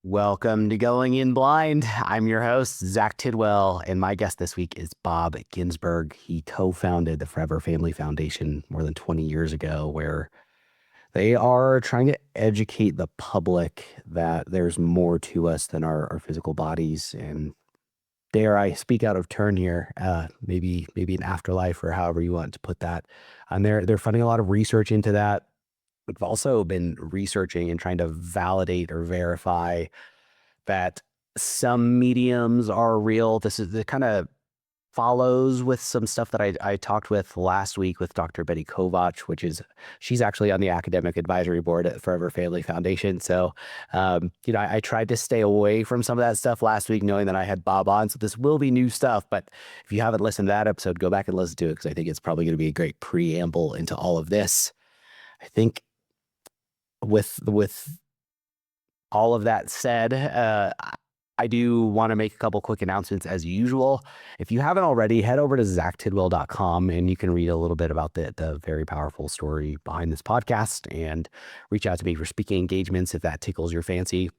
Welcome to Going In Blind. I'm your host, Zach Tidwell, and my guest this week is Bob Ginsberg. He co founded the Forever Family Foundation more than 20 years ago, where they are trying to educate the public that there's more to us than our physical bodies. And dare I speak out of turn here, maybe an afterlife or however you want to put that. And they're funding a lot of research into that. We've also been researching and trying to validate or verify that some mediums are real. This is the kind of follows with some stuff that I talked with last week with Dr. Betty Kovach, she's actually on the academic advisory board at Forever Family Foundation. So, I tried to stay away from some of that stuff last week, knowing that I had Bob on. So this will be new stuff. But if you haven't listened to that episode, go back and listen to it because I think it's probably going to be a great preamble into all of this. I think with all of that said, I do want to make a couple quick announcements as usual. If you haven't already, head over to zachtidwell.com and you can read a little bit about the very powerful story behind this podcast and reach out to me for speaking engagements if that tickles your fancy.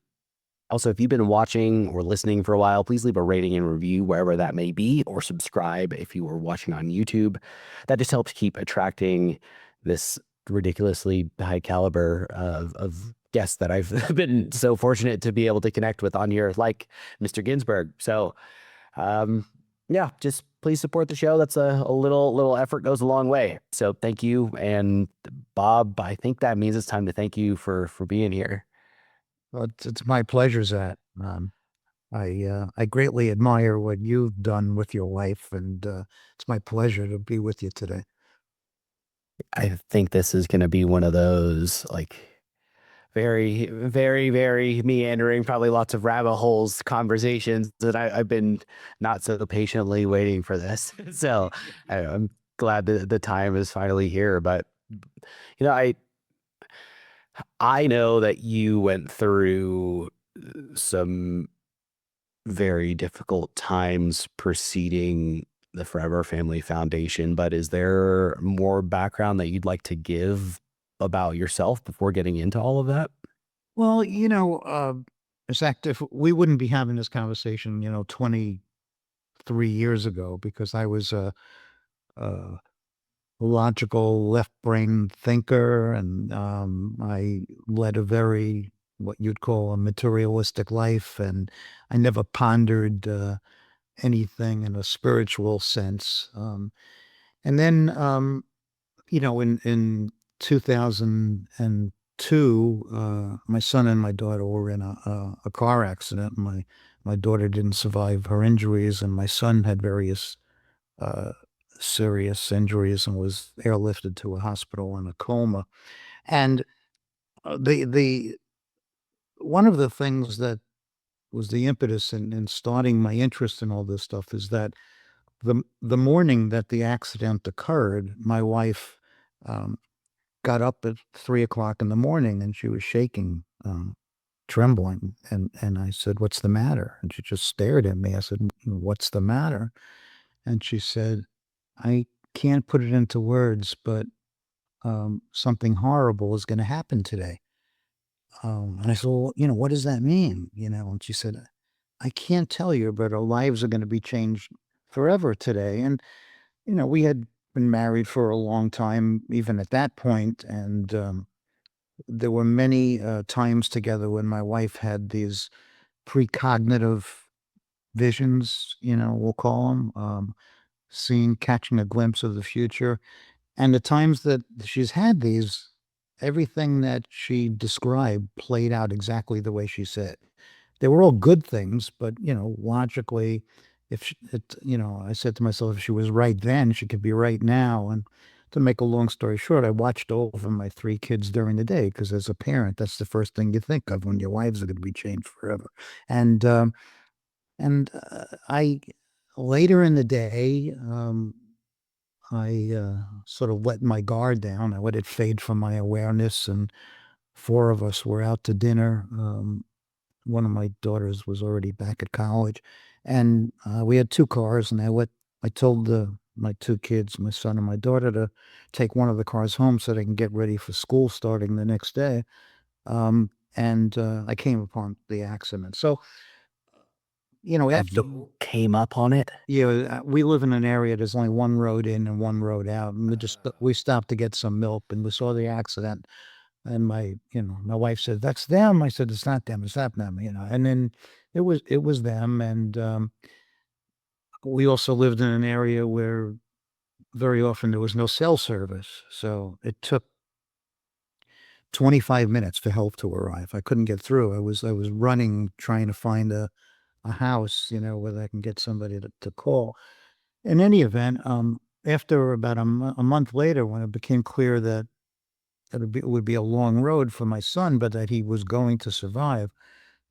Also, if you've been watching or listening for a while, please leave a rating and review wherever that may be, or subscribe if you were watching on YouTube. That just helps keep attracting this ridiculously high caliber of guests that I've been so fortunate to be able to connect with on here, like Mr. Ginsberg. So, yeah, just please support the show. That's a little effort goes a long way. So thank you. And Bob, I think that means it's time to thank you for being here. Well, it's my pleasure, Zach. I greatly admire what you've done with your life, and it's my pleasure to be with you today. I think this is going to be one of those like very, very, very meandering, probably lots of rabbit holes conversations that I've been not so patiently waiting for this. So I'm glad that the time is finally here. But you know, I know that you went through some very difficult times preceding the Forever Family Foundation, but is there more background that you'd like to give about yourself before getting into all of that? Well, Zach, if we wouldn't be having this conversation, 23 years ago, because I was a logical left brain thinker, and I led a very what you'd call a materialistic life, and I never pondered anything in a spiritual sense. And then in 2002, my son and my daughter were in a car accident. My daughter didn't survive her injuries, and my son had various uh, serious injuries and was airlifted to a hospital in a coma. And the one of the things that was the impetus in starting my interest in all this stuff is that the morning that the accident occurred, my wife um, got up at 3 o'clock in the morning and she was shaking, trembling. And I said, "What's the matter?" And she just stared at me. I said, "What's the matter?" And she said, "I can't put it into words, but something horrible is going to happen today." And I said, "Well, what does that mean?" And she said, "I can't tell you, but our lives are going to be changed forever today." And we had been married for a long time, even at that point, and there were many times together when my wife had these precognitive visions, we'll call them, seeing, catching a glimpse of the future. And the times that she's had these, everything that she described played out exactly the way she said. They were all good things, but logically, if she, it, I said to myself, if she was right then, she could be right now. And to make a long story short, I watched over my three kids during the day because, as a parent, that's the first thing you think of when your lives are going to be changed forever. And I later in the day, I sort of let my guard down. I let it fade from my awareness, and four of us were out to dinner. One of my daughters was already back at college, and we had two cars. And I told my two kids, my son and my daughter, to take one of the cars home so they can get ready for school starting the next day. and I came upon the accident. So, after You came up on it? we live in an area, there's only one road in and one road out, and we stopped to get some milk, and we saw the accident, and my wife said, "That's them." I said, "It's not them. It's not them." And then it was them, and we also lived in an area where very often there was no cell service, so it took 25 minutes for help to arrive. I couldn't get through. I was running trying to find a house, where I can get somebody to call. In any event, after about a month later, when it became clear that it would be a long road for my son, but that he was going to survive,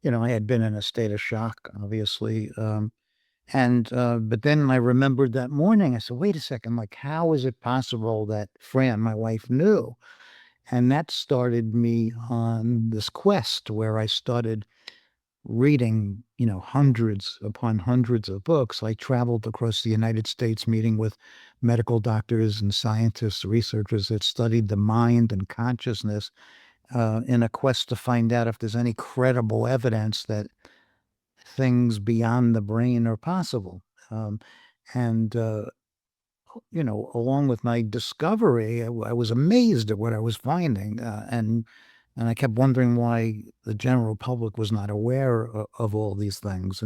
I had been in a state of shock, obviously. But then I remembered that morning, I said, wait a second, like, how is it possible that Fran, my wife, knew? And that started me on this quest where I started reading, hundreds upon hundreds of books. I traveled across the United States meeting with medical doctors and scientists, researchers that studied the mind and consciousness in a quest to find out if there's any credible evidence that things beyond the brain are possible. Um, and along with my discovery, I was amazed at what I was finding, and I kept wondering why the general public was not aware of all these things,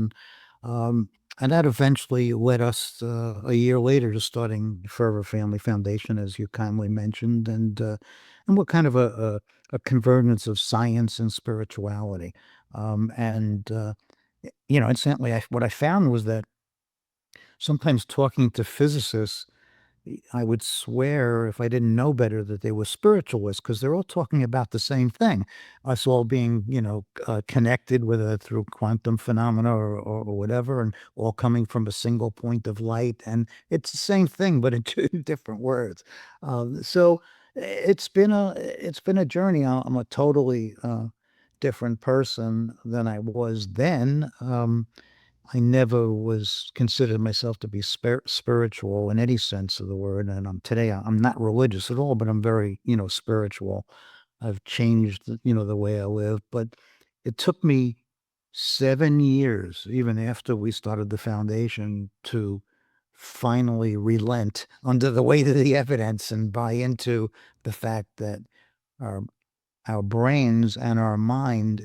um, and that eventually led us a year later to starting Forever Family Foundation, as you kindly mentioned, and what kind of a convergence of science and spirituality, and incidentally, what I found was that sometimes talking to physicists I would swear if I didn't know better that they were spiritualists because they're all talking about the same thing. Us all being, connected, whether through quantum phenomena or whatever, and all coming from a single point of light. And it's the same thing, but in two different words. So it's been a journey. I'm a totally different person than I was then. I never was considered myself to be spiritual in any sense of the word, and today I'm not religious at all, but I'm very, spiritual. I've changed, the way I live, but it took me 7 years, even after we started the foundation, to finally relent under the weight of the evidence and buy into the fact that our our brains and our mind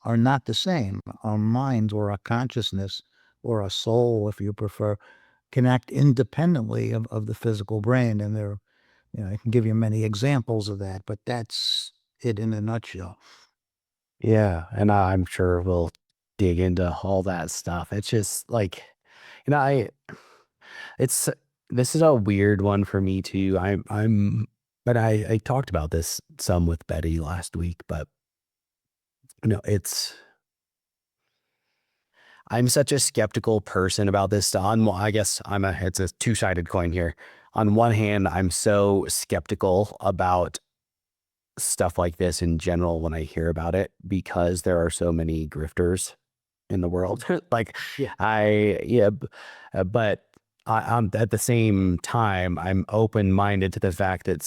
are not the same. Our mind or our consciousness or our soul, if you prefer, can act independently of the physical brain. And I can give you many examples of that, but that's it in a nutshell. Yeah, and I'm sure we'll dig into all that stuff. It's just like, you know, I it's this is a weird one for me too. But I talked about this some with Betty last week, but it's I'm such a skeptical person about this stuff. I guess it's a two-sided coin here. On one hand, I'm so skeptical about stuff like this in general when I hear about it because there are so many grifters in the world. Like Yeah. but I'm at the same time, I'm open-minded to the fact that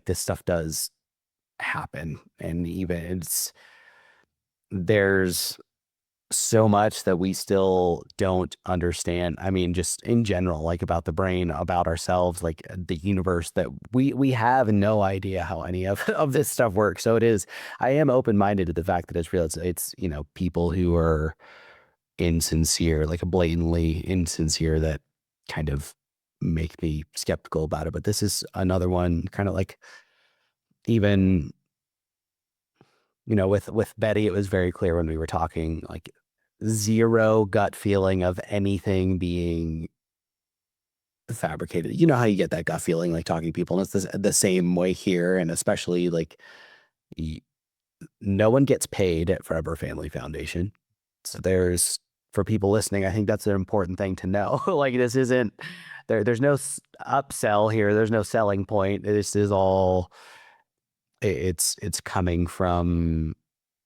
this stuff does happen. And even there's so much that we still don't understand. I mean, just in general, like about the brain, about ourselves, like the universe, that we have no idea how any of this stuff works. So I am open-minded to the fact that it's real. It's people who are insincere, like blatantly insincere, that kind of make me skeptical about it. But this is another one, kind of like, even with Betty, it was very clear when we were talking, like, zero gut feeling of anything being fabricated. You know how you get that gut feeling, like, talking to people, and it's the same way here. And especially, like, y- no one gets paid at Forever Family Foundation. So for people listening, I think that's an important thing to know. Like, this isn't there's no upsell here. There's no selling point. This is all it's coming from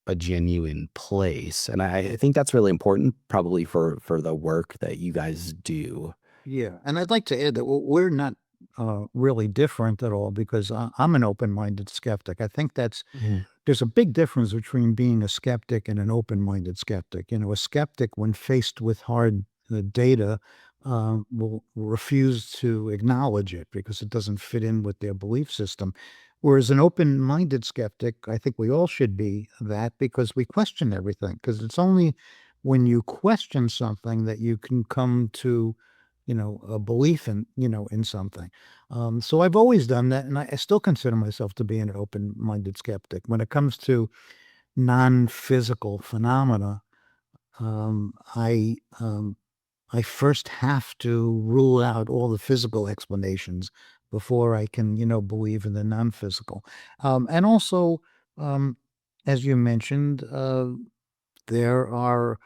a genuine place. And I think that's really important, probably for the work that you guys do. Yeah. And I'd like to add that we're not really different at all because I'm an open-minded skeptic. I think Mhm. there's a big difference between being a skeptic and an open-minded skeptic. A skeptic, when faced with hard data, will refuse to acknowledge it because it doesn't fit in with their belief system. Whereas an open-minded skeptic, I think we all should be that because we question everything. Because it's only when you question something that you can come to, a belief in something. So I've always done that, and I still consider myself to be an open-minded skeptic. When it comes to non-physical phenomena, um, I um, I first have to rule out all the physical explanations before I can, believe in the non-physical. And also, um, as you mentioned, there are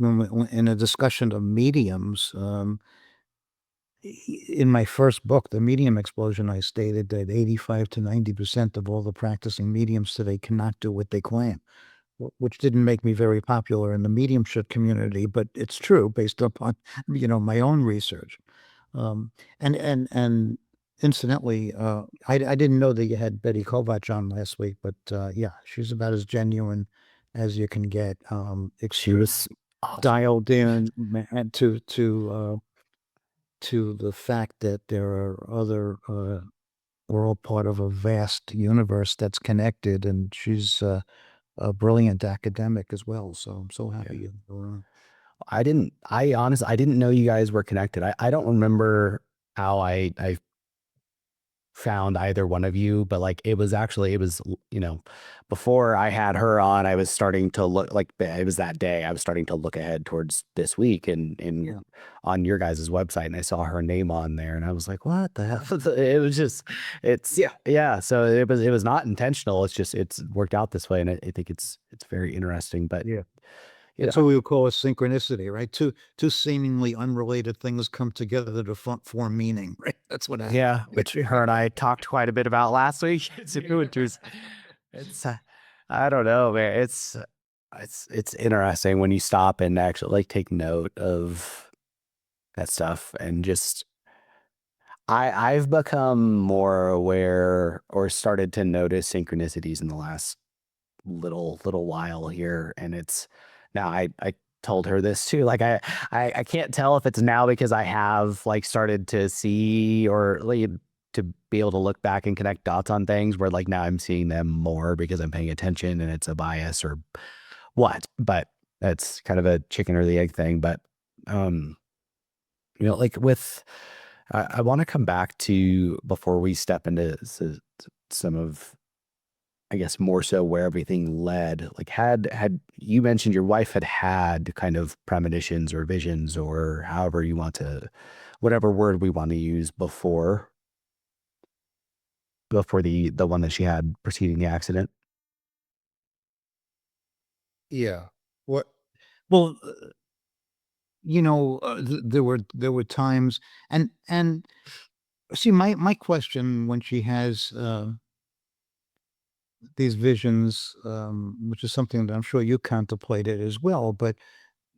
in a discussion of mediums. In my first book, The Medium Explosion, I stated that 85 to 90% of all the practicing mediums today cannot do what they claim, which didn't make me very popular in the mediumship community, but it's true based upon, my own research. Um, and incidentally, I didn't know that you had Betty Kovacs on last week, but yeah, she's about as genuine as you can get. She was awesome. Dialed in and to the fact that there are other we're all part of a vast universe that's connected, and she's a brilliant academic as well. So I'm so Yeah. happy you're on. I honestly, I didn't know you guys were connected. I don't remember how I found either one of you, but like it was, before I had her on, I was starting to look like it was that day. I was starting to look ahead towards this week and Yeah, on your guys' website and I saw her name on there and I was like, what the hell? It was just it's yeah, yeah. So it was not intentional. It's just it's worked out this way. And I think it's very interesting. But yeah. you know, That's what we would call a synchronicity, right? Two seemingly unrelated things come together to form meaning, right? That's what happened. yeah, which her and I talked quite a bit about last week. It's I don't know, man. It's interesting when you stop and actually like take note of that stuff and just I've become more aware or started to notice synchronicities in the last little while here and it's now I told her this too like I can't tell if it's now because I have like started to see or like to be able to look back and connect dots on things where like now I'm seeing them more because I'm paying attention and it's a bias or what but that's kind of a chicken or the egg thing but um like with I want to come back to before we step into some of I guess more so where everything led. Like had you mentioned your wife had kind of premonitions or visions or however you want to whatever word we want to use before the one that she had preceding the accident. Yeah. What? Well, there were times, and see, my question when she has these visions, which is something that I'm sure you contemplated as well, but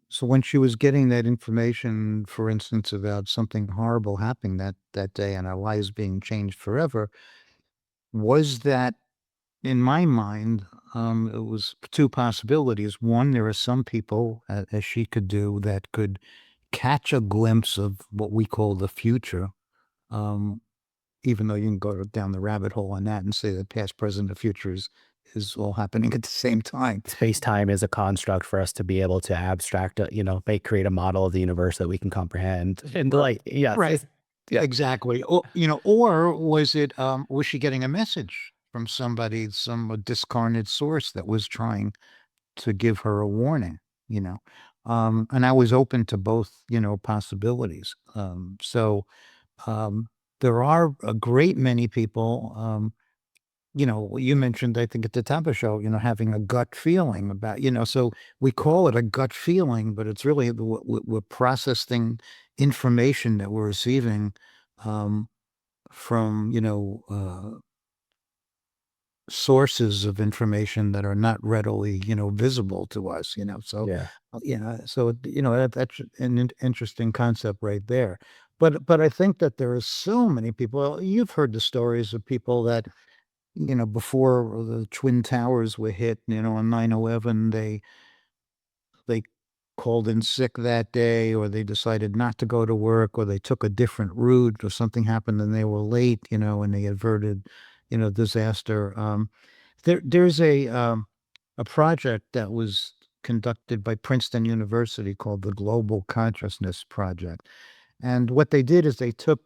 so when she was getting that information, for instance, about something horrible happening that day and our lives being changed forever, was that in my mind, it was two possibilities. One, there are some people, as she could do, that could catch a glimpse of what we call the future. Um, Even though you can go down the rabbit hole on that and say that past, present, and future is all happening at the same time. Space-time is a construct for us to be able to abstract, make create a model of the universe that we can comprehend. And Right. like, yes, Right. yeah, Exactly. Or was it, was she getting a message from somebody, some discarnate source that was trying to give her a warning, you know? And I was open to both, possibilities. So um, there are a great many people, you mentioned, I think at the top of the show, having a gut feeling about, so we call it a gut feeling, but it's really we're processing information that we're receiving um, from, sources of information that are not readily, visible to us, so, yeah. so, that's an interesting concept right there. but I think that there are so many people. You've heard the stories of people that, before the Twin Towers were hit, on 9/11, they called in sick that day, or they decided not to go to work, or they took a different route, or something happened and they were late, and they averted, disaster. There's a project that was conducted by Princeton University called the Global Consciousness Project. And what they did is they took,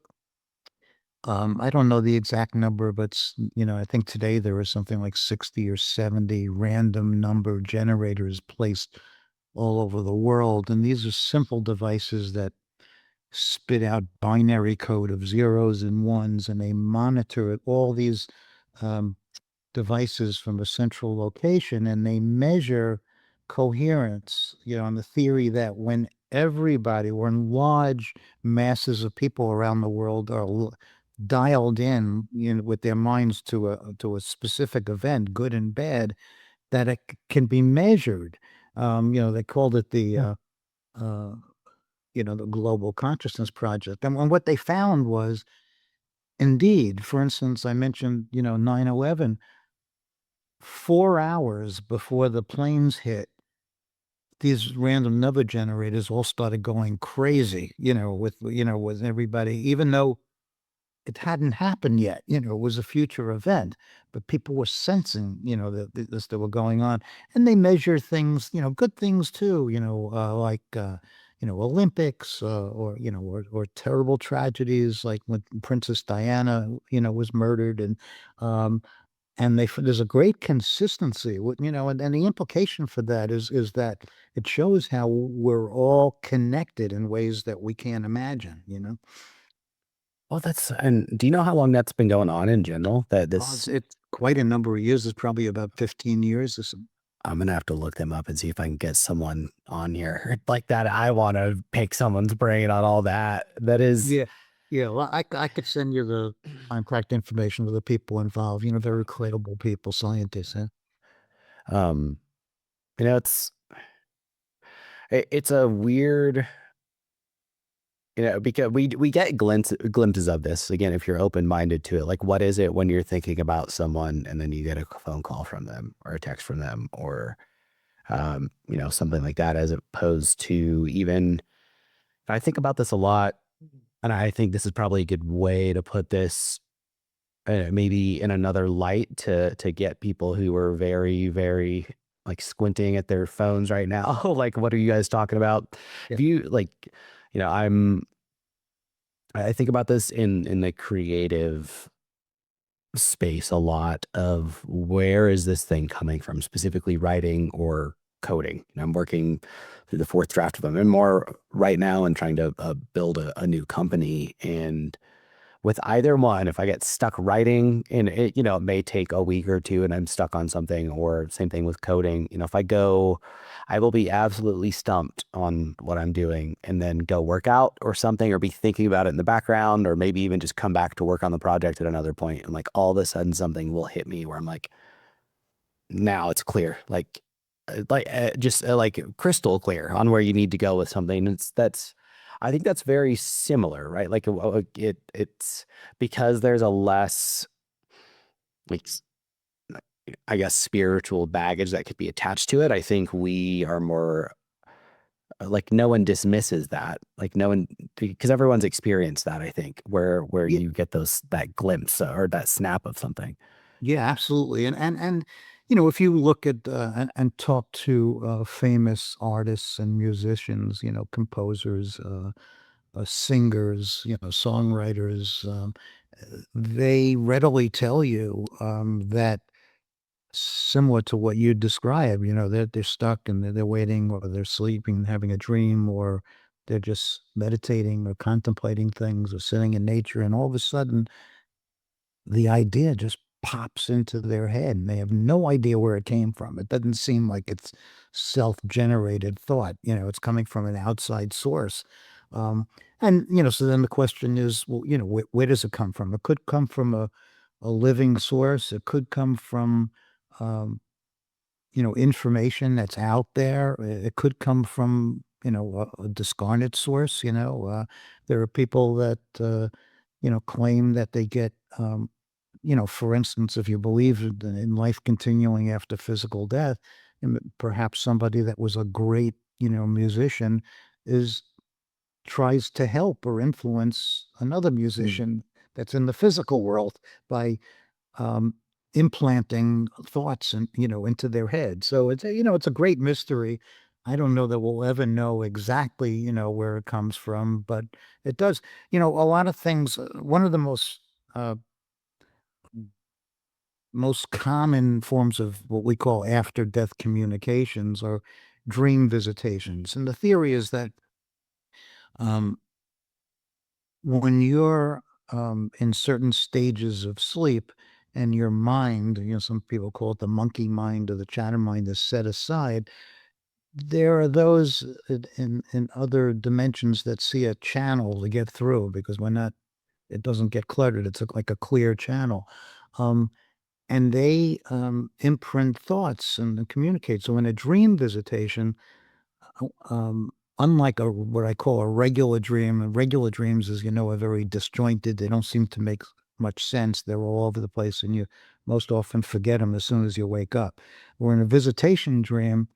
I don't know the exact number, but I think today there was something like 60 or 70 random number generators placed all over the world. And these are simple devices that spit out binary code of zeros and ones, and they monitor it, all these um, devices from a central location, and they measure coherence, on the theory that when everybody, when large masses of people around the world are dialed in, with their minds to a specific event, good and bad, that it can be measured. They called it Yeah. uh, the Global Consciousness Project. And what they found was, indeed, for instance, I mentioned, 9/11, 4 hours before the planes hit, these random number generators all started going crazy, with everybody, even though it hadn't happened yet. It was a future event, but people were sensing, that this that were going on, and they measure things, good things too, like Olympics, or terrible tragedies like when Princess Diana, was murdered, um, and there's a great consistency with, and the implication for that is that it shows how we're all connected in ways that we can't imagine. Well, and do you know how long that's been going on in general? That Oh, this, it's quite a number of years. It's probably about 15 years or so. I'm gonna have to look them up and see if I can get someone on here like that. I want to pick someone's brain on all that. That is, Yeah. Yeah. Well, I could send you the contact information of the people involved, very credible people, scientists. Huh? um, it's it's a weird, because we get glimpses of this again if you're open minded to it. Like, what is it when you're thinking about someone and then you get a phone call from them or a text from them or something like that, as opposed to even. I think about this a lot, and I think this is probably a good way to put this, maybe in another light, to get people who are very, very like squinting at their phones right now. Like, what are you guys talking about? Yeah. If you like, you know, I'm I think about this in the creative space a lot of where is this thing coming from, specifically writing or coding. I'm working through the fourth draft of them and more right now and trying to build a new company. And with either one, if I get stuck writing and it may take a week or two and I'm stuck on something, or same thing with coding, if I will be absolutely stumped on what I'm doing and then go work out or something, or be thinking about it in the background, or maybe even just come back to work on the project at another point. And like all of a sudden something will hit me where I'm like, now it's clear, just like crystal clear on where you need to go with something. I think that's very similar, right? Like it's because there's a less, like, I guess, spiritual baggage that could be attached to it. I think we are more like, no one dismisses that. Like no one, because everyone's experienced that, I think, where Yeah. you get that glimpse or that snap of something. Yeah, absolutely. And if you look at and talk to famous artists and musicians, composers, singers, songwriters, they readily tell you that, similar to what you describe, they're stuck and they're waiting, or they're sleeping, having a dream, or they're just meditating or contemplating things, or sitting in nature, and all of a sudden the idea just pops into their head and they have no idea where it came from. It doesn't seem like it's self-generated thought. It's coming from an outside source. Um, and so then the question is, well, where does it come from? It could come from a living source. It could come from um, information that's out there. It could come from a discarnate source. There are people that claim that they get, for instance, if you believe in life continuing after physical death, and perhaps somebody that was a great, musician is tries to help or influence another Mm. musician that's in the physical world by um, implanting thoughts and into their head. So it's a great mystery. I don't know that we'll ever know exactly where it comes from, but it does. A lot of things. One of the uh, most common forms of what we call after death communications are dream visitations, and the theory is that um, when you're in certain stages of sleep and your mind, some people call it the monkey mind or the chatter mind, is set aside, there are those in other dimensions that see a channel to get through because it doesn't get cluttered. It's like a clear channel. Um, and they imprint thoughts and communicate. So in a dream visitation, um, unlike what I call a regular dream, and regular dreams, as you know, are very disjointed. They don't seem to make much sense. They're all over the place, and you most often forget them as soon as you wake up. Where in a visitation dream,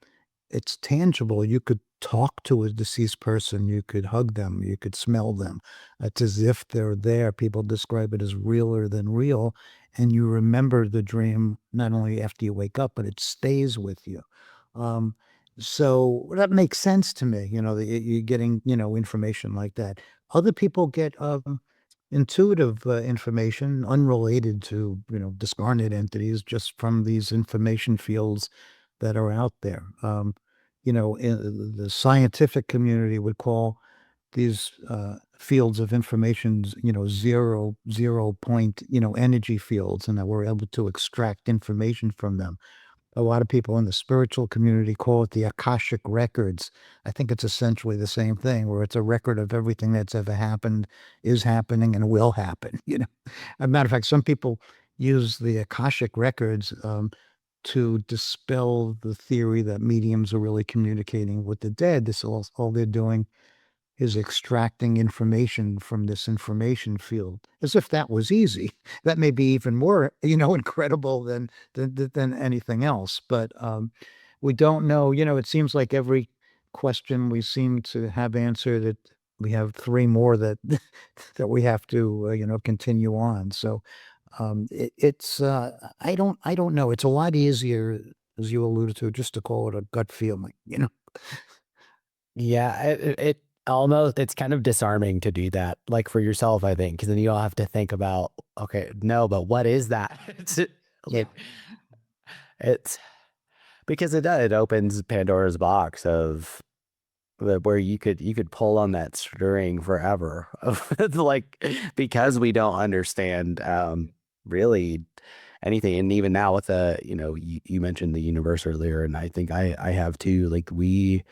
it's tangible. You could talk to a deceased person, you could hug them, you could smell them. It's as if they're there. People describe it as realer than real, and you remember the dream not only after you wake up, but it stays with you. Um, so that makes sense to me, that you're getting, information like that. Other people get intuitive information unrelated to, discarnate entities, just from these information fields that are out there. The scientific community would call these fields of information, zero point, energy fields, and that we're able to extract information from them. A lot of people in the spiritual community call it the Akashic records. I think it's essentially the same thing, where it's a record of everything that's ever happened, is happening, and will happen. As a matter of fact, some people use the Akashic records to dispel the theory that mediums are really communicating with the dead. This all they're doing is extracting information from this information field, as if that was easy. That may be even more, incredible than anything else. But we don't know. It seems like every question we seem to have answered it. We have three more that that we have to continue on. So it's I don't know. It's a lot easier, as you alluded to, just to call it a gut feeling. Yeah, it almost it's kind of disarming to do that, like for yourself, I think, because then you all have to think about, okay, no, but what is that? It's Yeah. like it's because it opens Pandora's box of where you could pull on that string forever of like because we don't understand really anything. And even now with you mentioned the universe earlier, and I think I have too, like we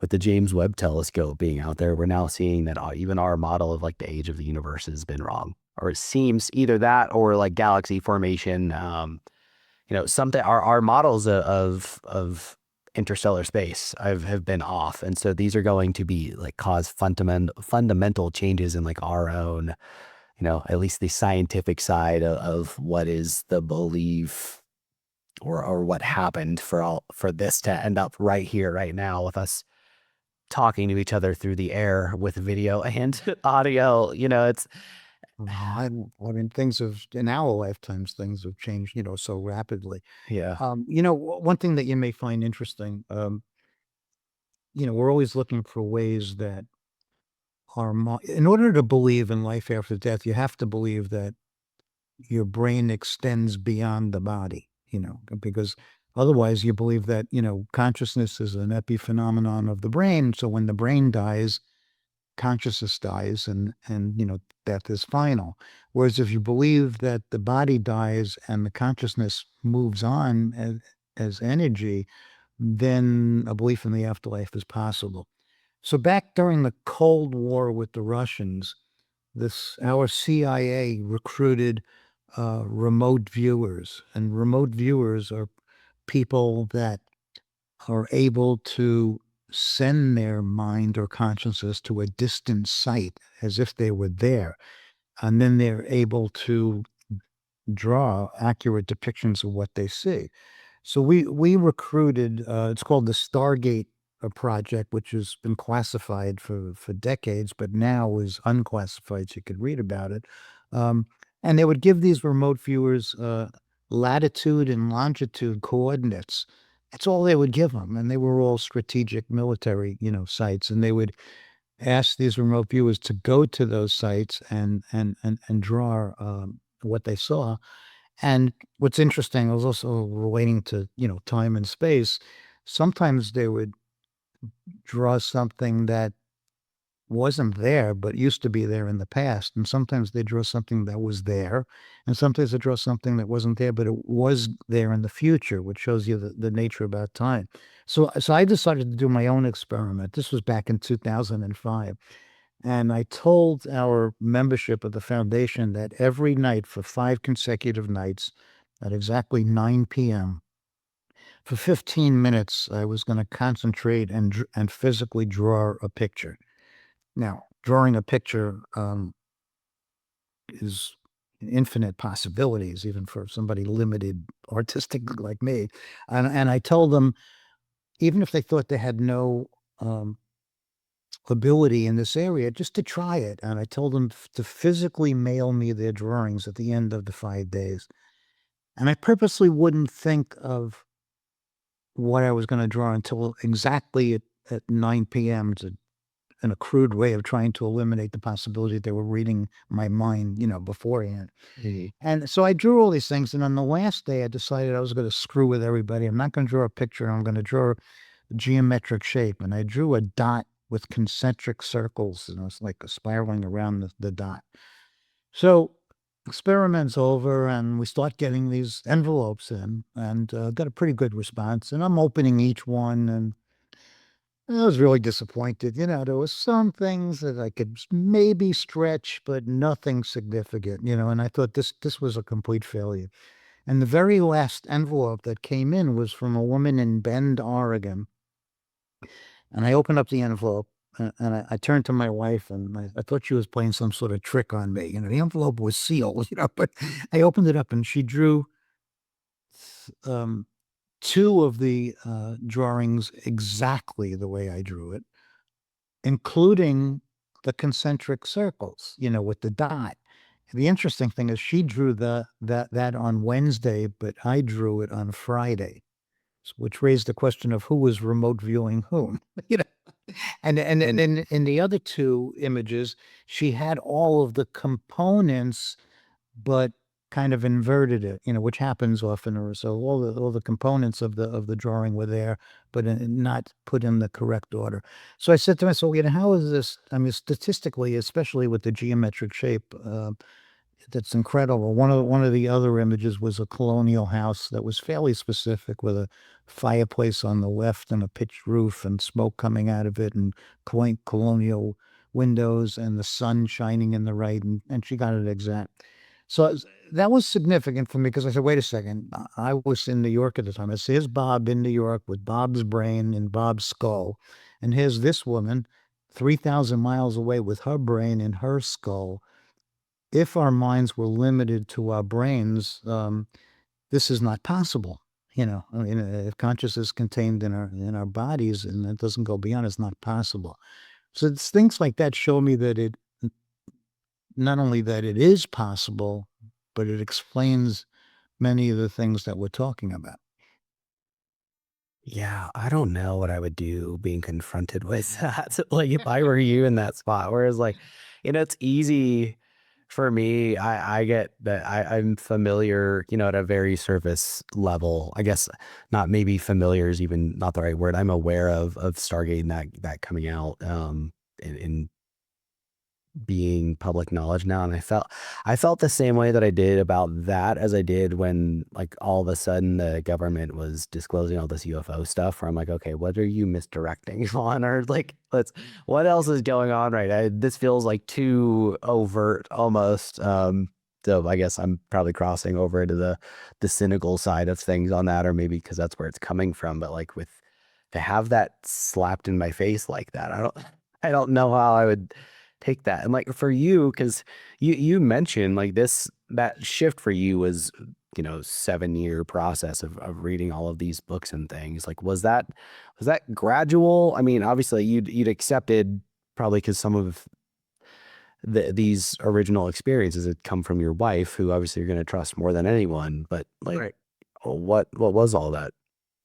with the James Webb telescope being out there, we're now seeing that even our model of like the age of the universe has been wrong, or it seems either that or like galaxy formation. Something our models of interstellar space have been off, and so these are going to be like cause fundamental changes in like our own, at least the scientific side of what is the belief or what happened for this to end up right here right now with us talking to each other through the air with video and audio. It's I mean, things have in our lifetimes, things have changed, so rapidly. yeah. One thing that you may find interesting, we're always looking for ways that in order to believe in life after death, you have to believe that your brain extends beyond the body, because otherwise you believe that, consciousness is an epiphenomenon of the brain. So when the brain dies, consciousness dies, and death is final. Whereas if you believe that the body dies and the consciousness moves on as energy, then a belief in the afterlife is possible. So back during the Cold War with the Russians, this our CIA recruited remote viewers, and remote viewers are people that are able to send their mind or consciousness to a distant site as if they were there. And then they're able to draw accurate depictions of what they see. So we recruited. It's called the Stargate project, which has been classified for decades, but now is unclassified, so you could read about it. Um, and they would give these remote viewers latitude and longitude coordinates. That's all they would give them, and they were all strategic military, sites. And they would ask these remote viewers to go to those sites and draw what they saw. And what's interesting was also relating to, time and space. Sometimes they would draw something that wasn't there, but used to be there in the past. And sometimes they draw something that was there. And sometimes they draw something that wasn't there, but it was there in the future, which shows you the nature about time. So I decided to do my own experiment. This was back in 2005. And I told our membership of the foundation that every night for 5 consecutive nights at exactly 9 p.m., for 15 minutes, I was going to concentrate and physically draw a picture. Now, drawing a picture is infinite possibilities, even for somebody limited artistic like me. And I told them, even if they thought they had no ability in this area, just to try it. And I told them to physically mail me their drawings at the end of the 5 days. And I purposely wouldn't think of what I was going to draw until exactly at 9 p.m. to an crude way of trying to eliminate the possibility that they were reading my mind, beforehand. Mhm. And so I drew all these things. And on the last day, I decided I was going to screw with everybody. I'm not going to draw a picture. I'm going to draw a geometric shape. And I drew a dot with concentric circles. And it's like spiraling around the dot. So experiment's over, and we start getting these envelopes in, and got a pretty good response. And I'm opening each one, and I was really disappointed. There was some things that I could maybe stretch, but nothing significant. And I thought this was a complete failure. And the very last envelope that came in was from a woman in Bend, Oregon. And I opened up the envelope, and I turned to my wife, and I thought she was playing some sort of trick on me. The envelope was sealed, but I opened it up, and she drew um, two of the drawings exactly the way I drew it, including the concentric circles, with the dot. The interesting thing is she drew that on Wednesday, but I drew it on Friday, which raised the question of who was remote viewing whom. you know. And then in the other two images, she had all of the components, but kind of inverted it, which happens often. Or so all the components of the drawing were there, but not put in the correct order. So I said to myself, how is this? I mean, statistically, especially with the geometric shape, that's incredible. One of the other images was a colonial house that was fairly specific, with a fireplace on the left and a pitched roof and smoke coming out of it, and quaint colonial windows and the sun shining in the right, and she got it exact. So that was significant for me, because I said, wait a second, I was in New York at the time. I said, here's Bob in New York with Bob's brain and Bob's skull, and here's this woman 3,000 miles away with her brain in her skull. If our minds were limited to our brains, this is not possible. I mean, if consciousness is contained in our bodies and it doesn't go beyond, it's not possible. So it's things like that show me that it not only that it is possible, but it explains many of the things that we're talking about. Yeah, I don't know what I would do being confronted with that. Like, if I were you in that spot, whereas, like, it's easy for me. I get that I'm familiar, at a very surface level. I guess not, maybe familiar is even not the right word. I'm aware of Stargate and that coming out in being public knowledge now. And I felt the same way that I did about that as I did when, like, all of a sudden the government was disclosing all this UFO stuff, where I'm like, okay, what are you misdirecting on? Or, like, what else is going on? Right. This feels like too overt almost. So I guess I'm probably crossing over to the cynical side of things on that, or maybe because that's where it's coming from. But, like, with to have that slapped in my face like that, I don't know how I would take that. And like for you, because you mentioned like this that shift for you was, 7-year process of reading all of these books and things. Like was that gradual? I mean, obviously you'd accepted probably because some of these original experiences had come from your wife, who obviously you're going to trust more than anyone. But like, Right. what was all that?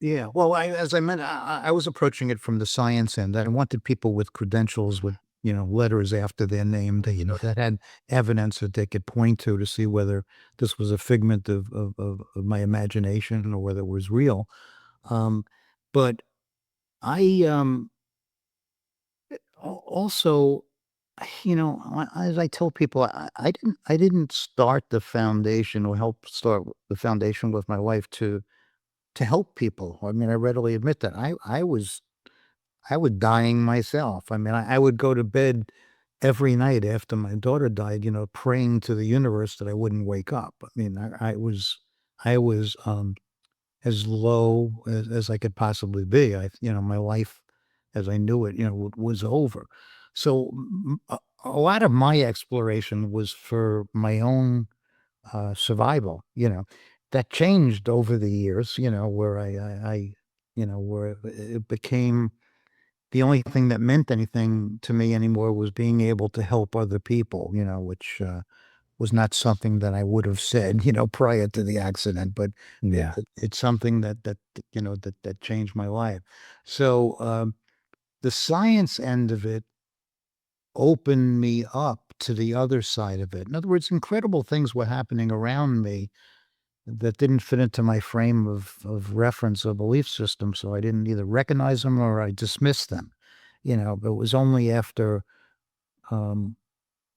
Yeah. Well, as I meant, I was approaching it from the science end. I wanted people with credentials with, letters after their name that, that had evidence that they could point to see whether this was a figment of my imagination or whether it was real. Um, but I, also, as I tell people, I didn't start the foundation or help start the foundation with my wife to help people. I mean, I readily admit that I was dying myself. I mean, I would go to bed every night after my daughter died, praying to the universe that I wouldn't wake up. I mean, I was as low as I could possibly be. My life as I knew it, was over. So a lot of my exploration was for my own survival. That changed over the years. Where where it became the only thing that meant anything to me anymore was being able to help other people. Which was not something that I would have said, prior to the accident, but Yeah. it's something that changed my life. So, the science end of it opened me up to the other side of it. In other words, incredible things were happening around me that didn't fit into my frame of reference or belief system, so I didn't either recognize them or I dismissed them. But it was only after, um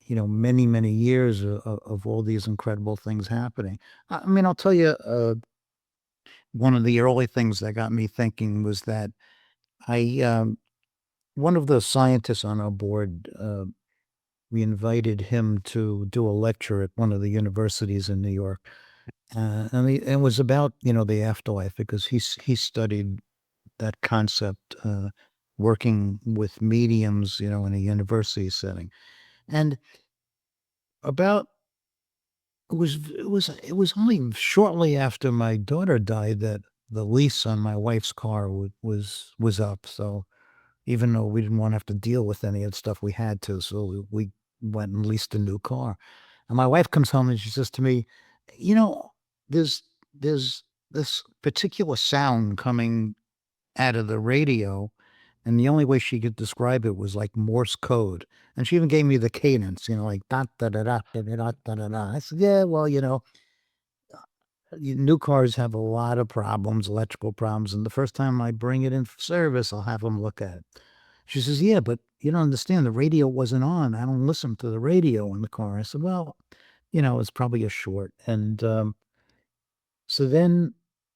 many, many years of all these incredible things happening. I mean, I'll tell you, one of the early things that got me thinking was that I, one of the scientists on our board, we invited him to do a lecture at one of the universities in New York. It was about, the afterlife because he studied that concept, working with mediums, in a university setting. And about it was only shortly after my daughter died that the lease on my wife's car was up, so even though we didn't wanna have to deal with any of the stuff, we had to, so we went and leased a new car, and my wife comes home and she says to me, "You know, there's this particular sound coming out of the radio," and the only way she could describe it was like Morse code, and she even gave me the cadence, like da da da da da da da da da da. I said, "Yeah, well, new cars have a lot of problems, electrical problems, and the first time I bring it in for service, I'll have them look at it." She says, "Yeah, but you don't understand, the radio wasn't on. I don't listen to the radio in the car." I said, "Well, it's probably a short." And so then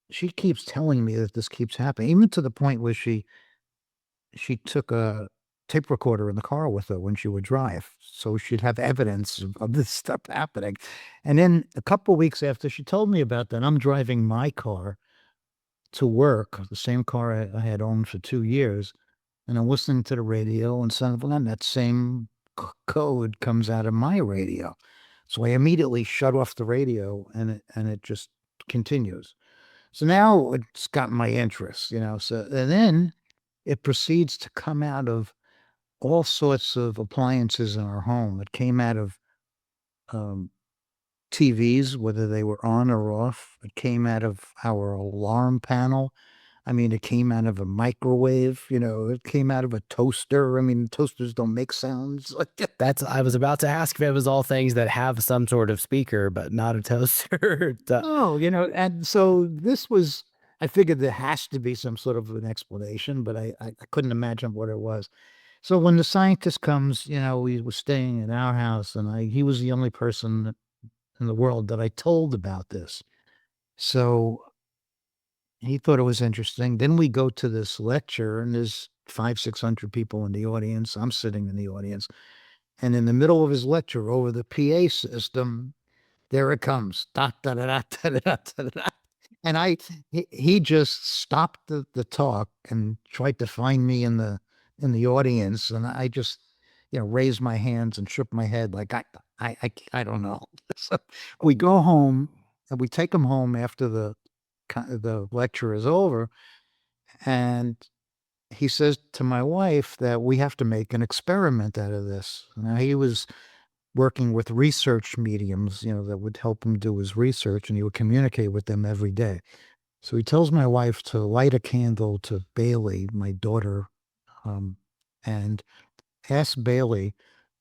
she keeps telling me that this keeps happening, even to the point where she took a tape recorder in the car with her when she would drive, so she'd have evidence of this stuff happening. And then a couple weeks after she told me about that, I'm driving my car to work, the same car I had owned for 2 years, and I'm listening to the radio, and suddenly that same code comes out of my radio. So I immediately shut off the radio, and it just continues. So now it's got my interest, so and then it proceeds to come out of all sorts of appliances in our home. It came out of, um, TVs, whether they were on or off. It came out of our alarm panel. I mean, it came out of a microwave, it came out of a toaster. I mean, toasters don't make sounds. I was about to ask if it was all things that have some sort of speaker, but not a toaster. No, and so this was, I figured there has to be some sort of an explanation, but I couldn't imagine what it was. So when the scientist comes, he was staying in our house, and he was the only person in the world that I told about this. So he thought it was interesting. Then we go to this lecture, and there's 600 people in the audience. I'm sitting in the audience. And in the middle of his lecture over the PA system, there it comes. Da, da, da, da, da, da, da, da. And he just stopped the talk and tried to find me in the audience, and I just raised my hands and shook my head like I don't know. So we go home and we take him home after the lecture is over, and he says to my wife that we have to make an experiment out of this. Now he was working with research mediums, that would help him do his research, and he would communicate with them every day. So he tells my wife to light a candle to Bailey, my daughter, um, and ask Bailey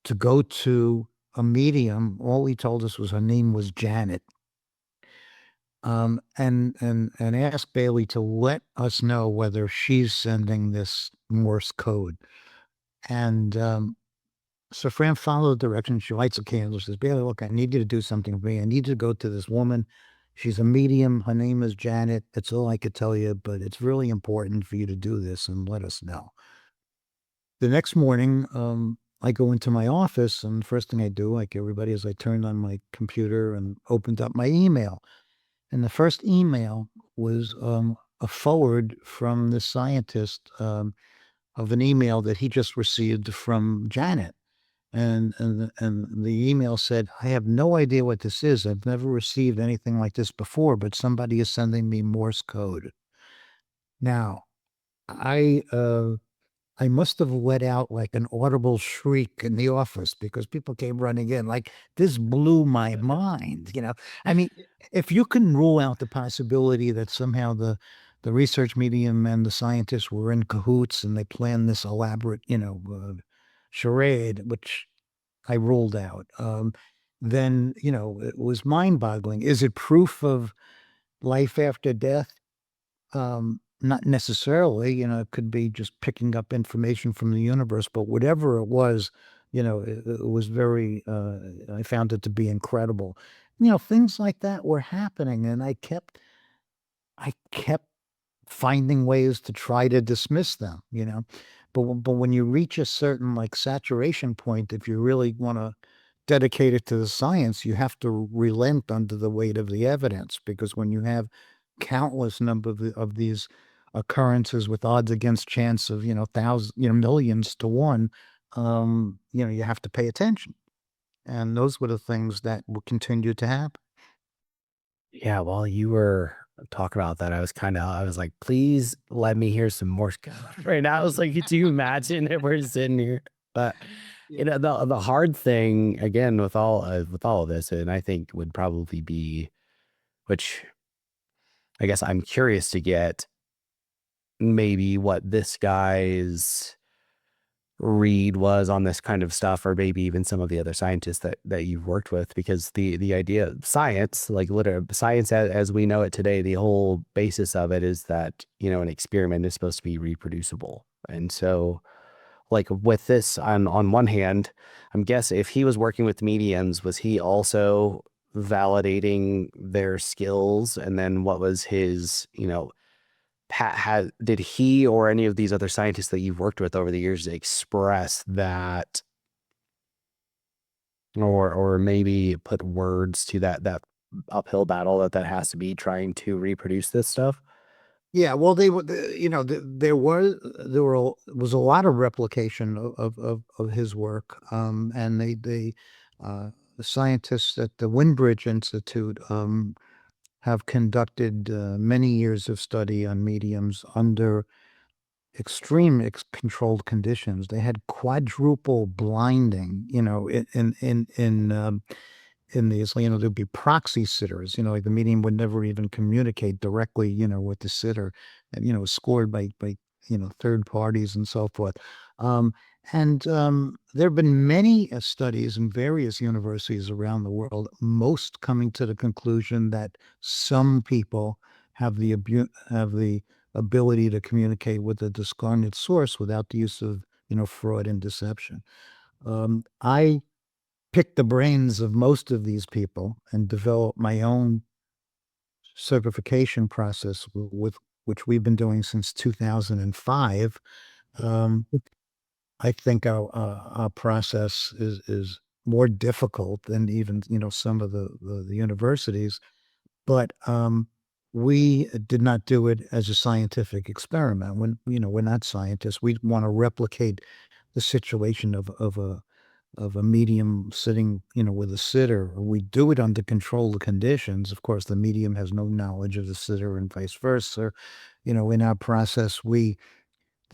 to go to a medium. All he told us was her name was Janet. And ask Bailey to let us know whether she's sending this Morse code. And so Fran followed the directions. She lights a candle. She says, Bailey, look, I need you to do something for me. I need you to go to this woman. She's a medium. Her name is Janet. That's all I could tell you, but it's really important for you to do this and let us know. The next morning, I go into my office, and the first thing I do, like everybody, is I turned on my computer and opened up my email. And the first email was a forward from the scientist of an email that he just received from Janet. And the email said, I have no idea what this is. I've never received anything like this before, but somebody is sending me Morse code. Now, I I must have let out like an audible shriek in the office because people came running in. Like this blew my mind. I mean, if you can rule out the possibility that somehow the research medium and the scientists were in cahoots and they planned this elaborate, charade, which I ruled out, then it was mind-boggling. Is it proof of life after death? Not necessarily, it could be just picking up information from the universe, but whatever it was, it was very, I found it to be incredible. Things like that were happening, and I kept finding ways to try to dismiss them, but when you reach a certain like saturation point, if you really want to dedicate it to the science, you have to relent under the weight of the evidence, because when you have countless number of these occurrences with odds against chance of thousands, millions to one, you have to pay attention, and those were the things that will continue to happen. Yeah, while you were talking about that, I was like, please let me hear some more right now. I was like, could you imagine if we're sitting here? But the hard thing again with all of this, and I think would probably be, which I guess I'm curious to get maybe what this guy's read was on this kind of stuff, or maybe even some of the other scientists that you've worked with, because the idea of science, like literally science as we know it today, the whole basis of it is that an experiment is supposed to be reproducible. And so like with this, on one hand, I'm guessing if he was working with mediums, was he also validating their skills? And then what was his, did he or any of these other scientists that you've worked with over the years express that, or maybe put words to that uphill battle that has to be trying to reproduce this stuff? Yeah, well, they were, was a lot of replication of his work, and the scientists at the Windbridge Institute have conducted many years of study on mediums under extreme controlled conditions. They had quadruple blinding, in these, there'd be proxy sitters, like the medium would never even communicate directly, with the sitter, and, scored by, third parties and so forth. Um, and there have been many studies in various universities around the world, most coming to the conclusion that some people have the ability to communicate with a discarnate source without the use of, fraud and deception. I pick the brains of most of these people and develop my own certification process with which we've been doing since 2005. Um, I think our process is more difficult than even some of the universities, but we did not do it as a scientific experiment. When, we're not scientists. We want to replicate the situation of a medium sitting, with a sitter. We do it under controlled conditions. Of course, the medium has no knowledge of the sitter and vice versa. In our process, the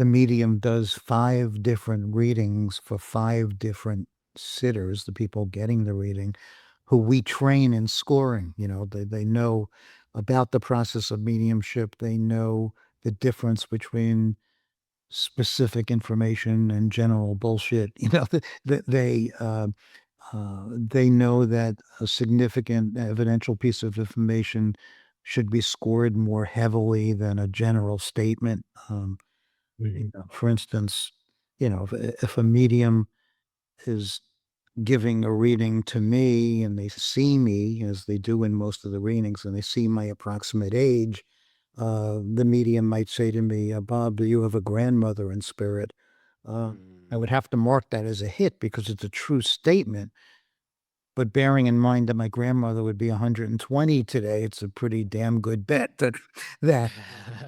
medium does 5 different readings for 5 different sitters, the people getting the reading, who we train in scoring. They know about the process of mediumship. They know the difference between specific information and general bullshit. They know that a significant evidential piece of information should be scored more heavily than a general statement. For instance, if a medium is giving a reading to me and they see me, as they do in most of the readings, and they see my approximate age, the medium might say to me, Bob, do you have a grandmother in spirit? I would have to mark that as a hit because it's a true statement. But bearing in mind that my grandmother would be 120 today, it's a pretty damn good bet that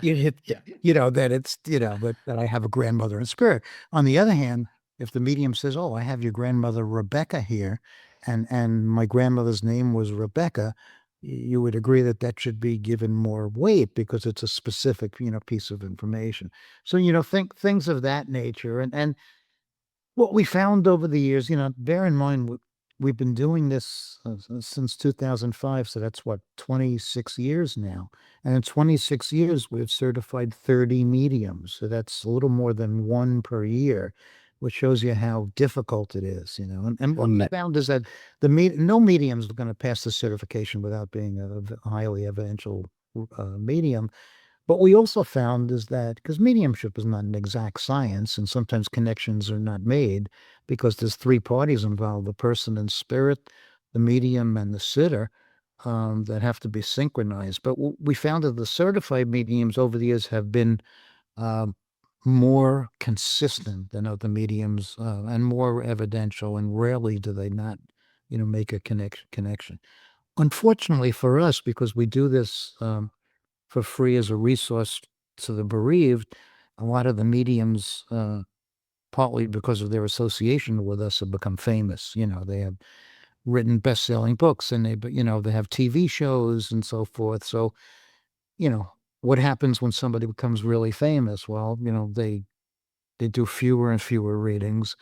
you hit, that it's, that I have a grandmother in spirit. On the other hand, if the medium says, "Oh, I have your grandmother Rebecca here," and my grandmother's name was Rebecca, you would agree that that should be given more weight because it's a specific, piece of information. So, think things of that nature, and what we found over the years, bear in mind, we've been doing this since 2005. So that's what, 26 years now. And in 26 years, we've certified 30 mediums. So that's a little more than one per year, which shows you how difficult it is, And what we found is that no medium is going to pass the certification without being a highly evidential medium. What we also found is that because mediumship is not an exact science, and sometimes connections are not made because there's 3 parties involved: the person in spirit, the medium, and the sitter, that have to be synchronized. But we found that the certified mediums over the years have been um, more consistent than other mediums, and more evidential, and rarely do they not, make a connection. Unfortunately for us, because we do this for free as a resource to the bereaved, a lot of the mediums, partly because of their association with us, have become famous. They have written best-selling books, and they have TV shows and so forth. So, you know, what happens when somebody becomes really famous? Well, they do fewer and fewer readings.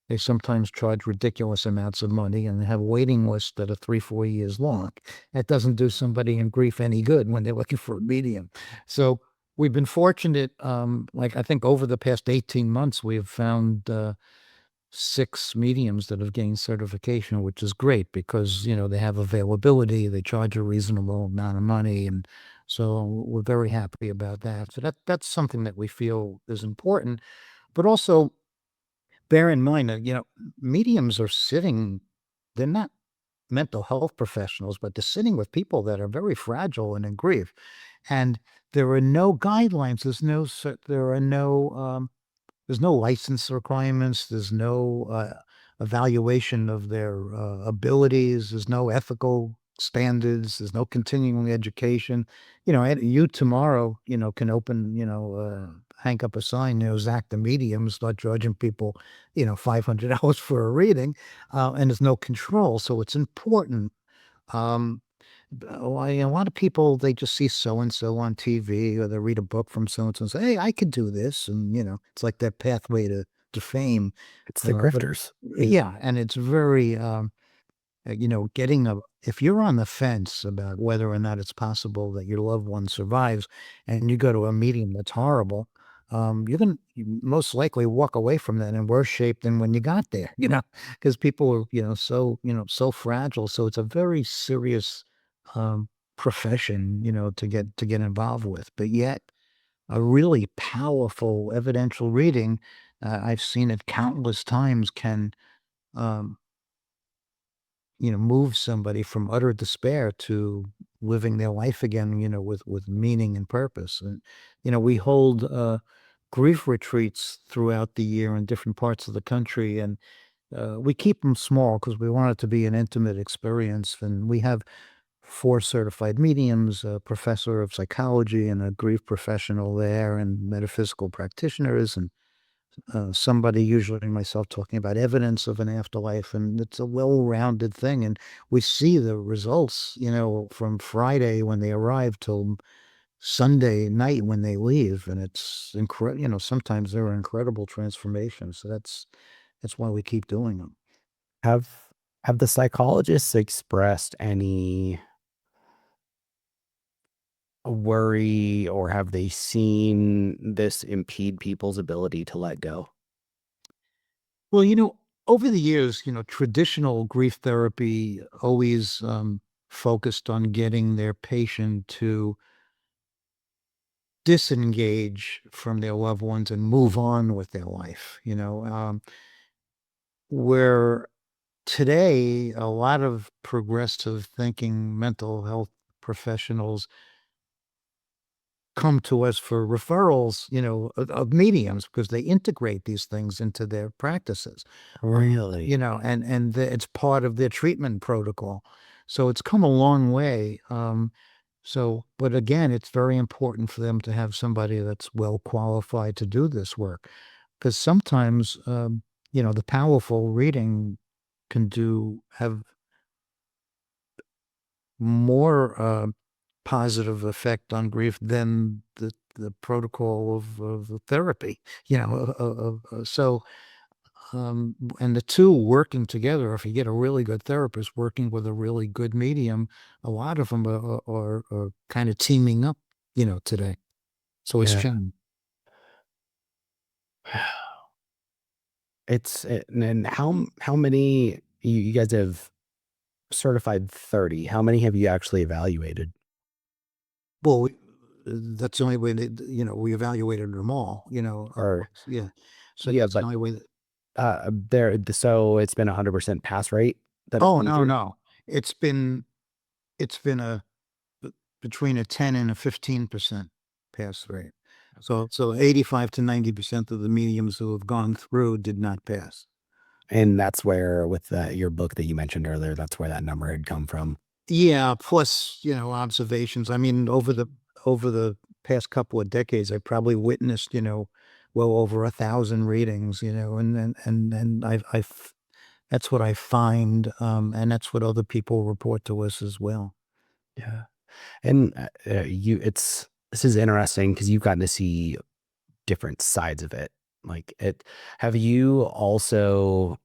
They sometimes charge ridiculous amounts of money and have waiting lists that are 3, 4 years long. That doesn't do somebody in grief any good when they're looking for a medium. So we've been fortunate. Like, I think over the past 18 months, we have found 6 mediums that have gained certification, which is great because, they have availability, they charge a reasonable amount of money. And so we're very happy about that. So that's something that we feel is important. But also, bear in mind that, mediums are sitting, they're not mental health professionals, but they're sitting with people that are very fragile and in grief. And there are no guidelines. There's no license requirements. There's no evaluation of their abilities. There's no ethical standards. There's no continuing education. And you tomorrow, can open, hang up a sign, Zach the Medium, start charging people, $500 for a reading, and there's no control. So it's important. Um, a lot of people, they just see so and so on TV, or they read a book from so and so and say, "Hey, I could do this," and it's like that pathway to fame. It's the But grifters. yeah, and it's very getting if you're on the fence about whether or not it's possible that your loved one survives, and you go to a meeting that's horrible, you're going to most likely walk away from that in worse shape than when you got there, because people are, so fragile. So it's a very serious um, profession, to get involved with. But yet, a really powerful evidential reading, I've seen it countless times, can um, move somebody from utter despair to living their life again, with meaning and purpose. And, we hold grief retreats throughout the year in different parts of the country. And we keep them small because we want it to be an intimate experience. And we have 4 certified mediums, a professor of psychology and a grief professional there, and metaphysical practitioners, and somebody, usually myself, talking about evidence of an afterlife, and it's a well-rounded thing. And we see the results, from Friday when they arrive till Sunday night when they leave, and it's incredible. Sometimes there are incredible transformations. So that's why we keep doing them. Have have the psychologists expressed any worry, or have they seen this impede people's ability to let go? Well, over the years, traditional grief therapy always focused on getting their patient to disengage from their loved ones and move on with their life, where today a lot of progressive thinking mental health professionals come to us for referrals, of mediums because they integrate these things into their practices. Really? It's part of their treatment protocol. So it's come a long way. But again, it's very important for them to have somebody that's well qualified to do this work, because sometimes, the powerful reading can have more positive effect on grief than the protocol of the therapy. And the two working together, if you get a really good therapist working with a really good medium, a lot of them are kind of teaming up, today. So it's Yeah. challenging. And how many you guys have certified 30? How many have you actually evaluated? Well, that's the only way that, we evaluated them all, Or yeah. So yeah, that's the but only way that. so it's been 100% pass rate that it's Oh, come no, through? no. It's been b- between a 10 and a 15% pass rate. So 85 to 90% of the mediums who have gone through did not pass. And that's where, with your book that you mentioned earlier, that's where that number had come from. Yeah, plus, observations. I mean, over the past couple of decades, I probably witnessed, well over 1,000 readings, and that's what I find, and that's what other people report to us as well. Yeah. And this is interesting because you've gotten to see different sides of it. Like it, have you also,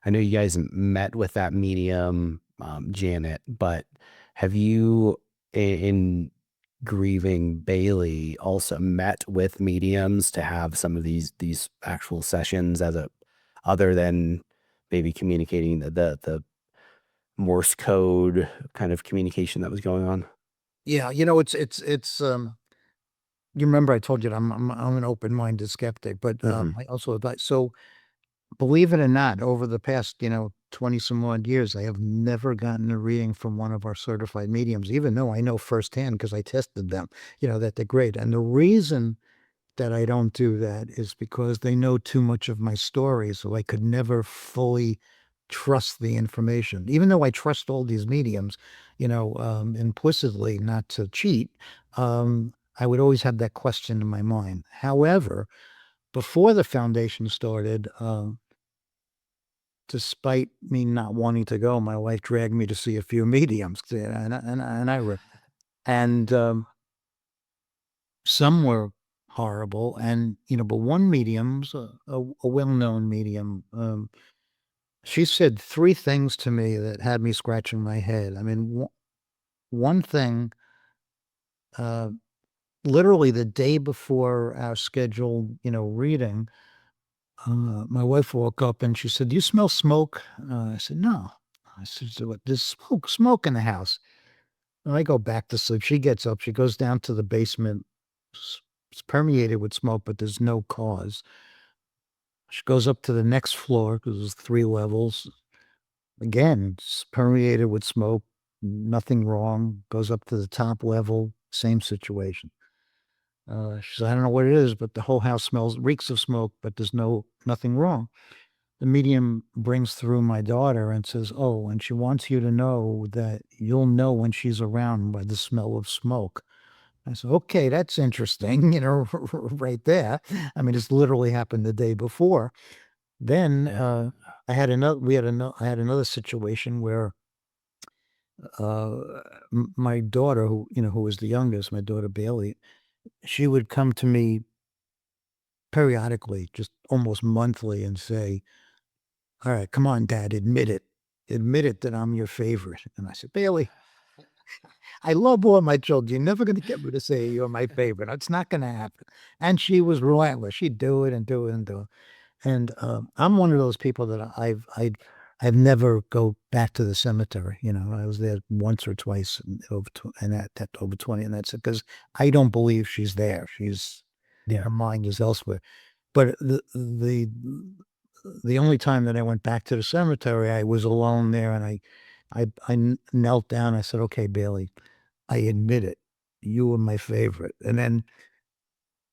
I know you guys met with that medium, Janet, but have you, in grieving Bailey, also met with mediums to have some of these actual sessions, other than maybe communicating the Morse code kind of communication that was going on? Yeah, you remember I told you that I'm an open-minded skeptic, but, Hmm. I also advise. So, believe it or not, over the past, 20 some odd years, I have never gotten a reading from one of our certified mediums, even though I know firsthand because I tested them, that they're great. And the reason that I don't do that is because they know too much of my story, so I could never fully trust the information. Even though I trust all these mediums, implicitly, not to cheat, I would always have that question in my mind. However, before the foundation started, despite me not wanting to go, my wife dragged me to see a few mediums, and I and some were horrible, and, but one medium's a well-known medium. She said 3 things to me that had me scratching my head. I mean, one thing, uh, literally the day before our scheduled, reading, my wife woke up and she said, "Do you smell smoke?" I said, "No." I said, "So what? There's smoke in the house." And I go back to sleep. She gets up. She goes down to the basement. It's permeated with smoke, but there's no cause. She goes up to the next floor because there's 3 levels. Again, it's permeated with smoke, nothing wrong. Goes up to the top level, same situation. She said, "I don't know what it is, but the whole house reeks of smoke, but there's nothing wrong." the medium brings through my daughter and says, "Oh, and she wants you to know that you'll know when she's around by the smell of smoke." I said, "Okay, that's interesting," right there. I mean, it's literally happened the day before. Then I had another situation where my daughter, who was the youngest, my daughter Bailey, she would come to me periodically, just almost monthly, and say, "All right, come on, Dad, admit it that I'm your favorite." And I said, "Bailey, I love all my children. You're never going to get me to say you're my favorite. It's not going to happen." And she was relentless. She'd do it and do it and do it. And I'm one of those people that I've never go back to the cemetery. I was there once or twice, and that over 20, and that's it, because I don't believe she's there. Yeah. Her mind is elsewhere. But the only time that I went back to the cemetery, I was alone there, and I knelt down. I said, "Okay, Bailey, I admit it. You were my favorite." And then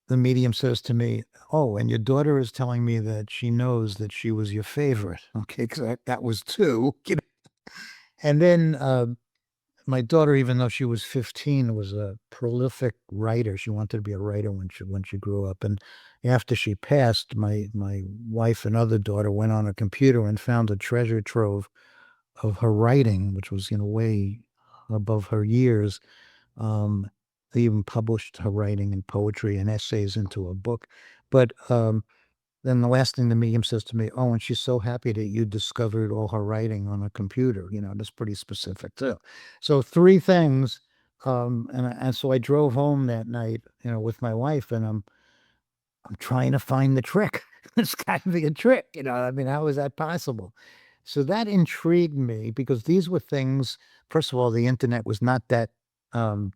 the medium says to me, "Oh, and your daughter is telling me that she knows that she was your favorite." Okay, because that was two. And then my daughter, even though she was 15, was a prolific writer. She wanted to be a writer when she grew up. And after she passed, my wife and other daughter went on a computer and found a treasure trove of her writing, which was way above her years. They even published her writing and poetry and essays into a book. But then the last thing the medium says to me, "Oh, and she's so happy that you discovered all her writing on a computer." That's pretty specific too. So three things. And so I drove home that night, with my wife, and I'm trying to find the trick. It's got to be a trick, I mean, how is that possible? So that intrigued me because these were things. First of all, the internet was not that um,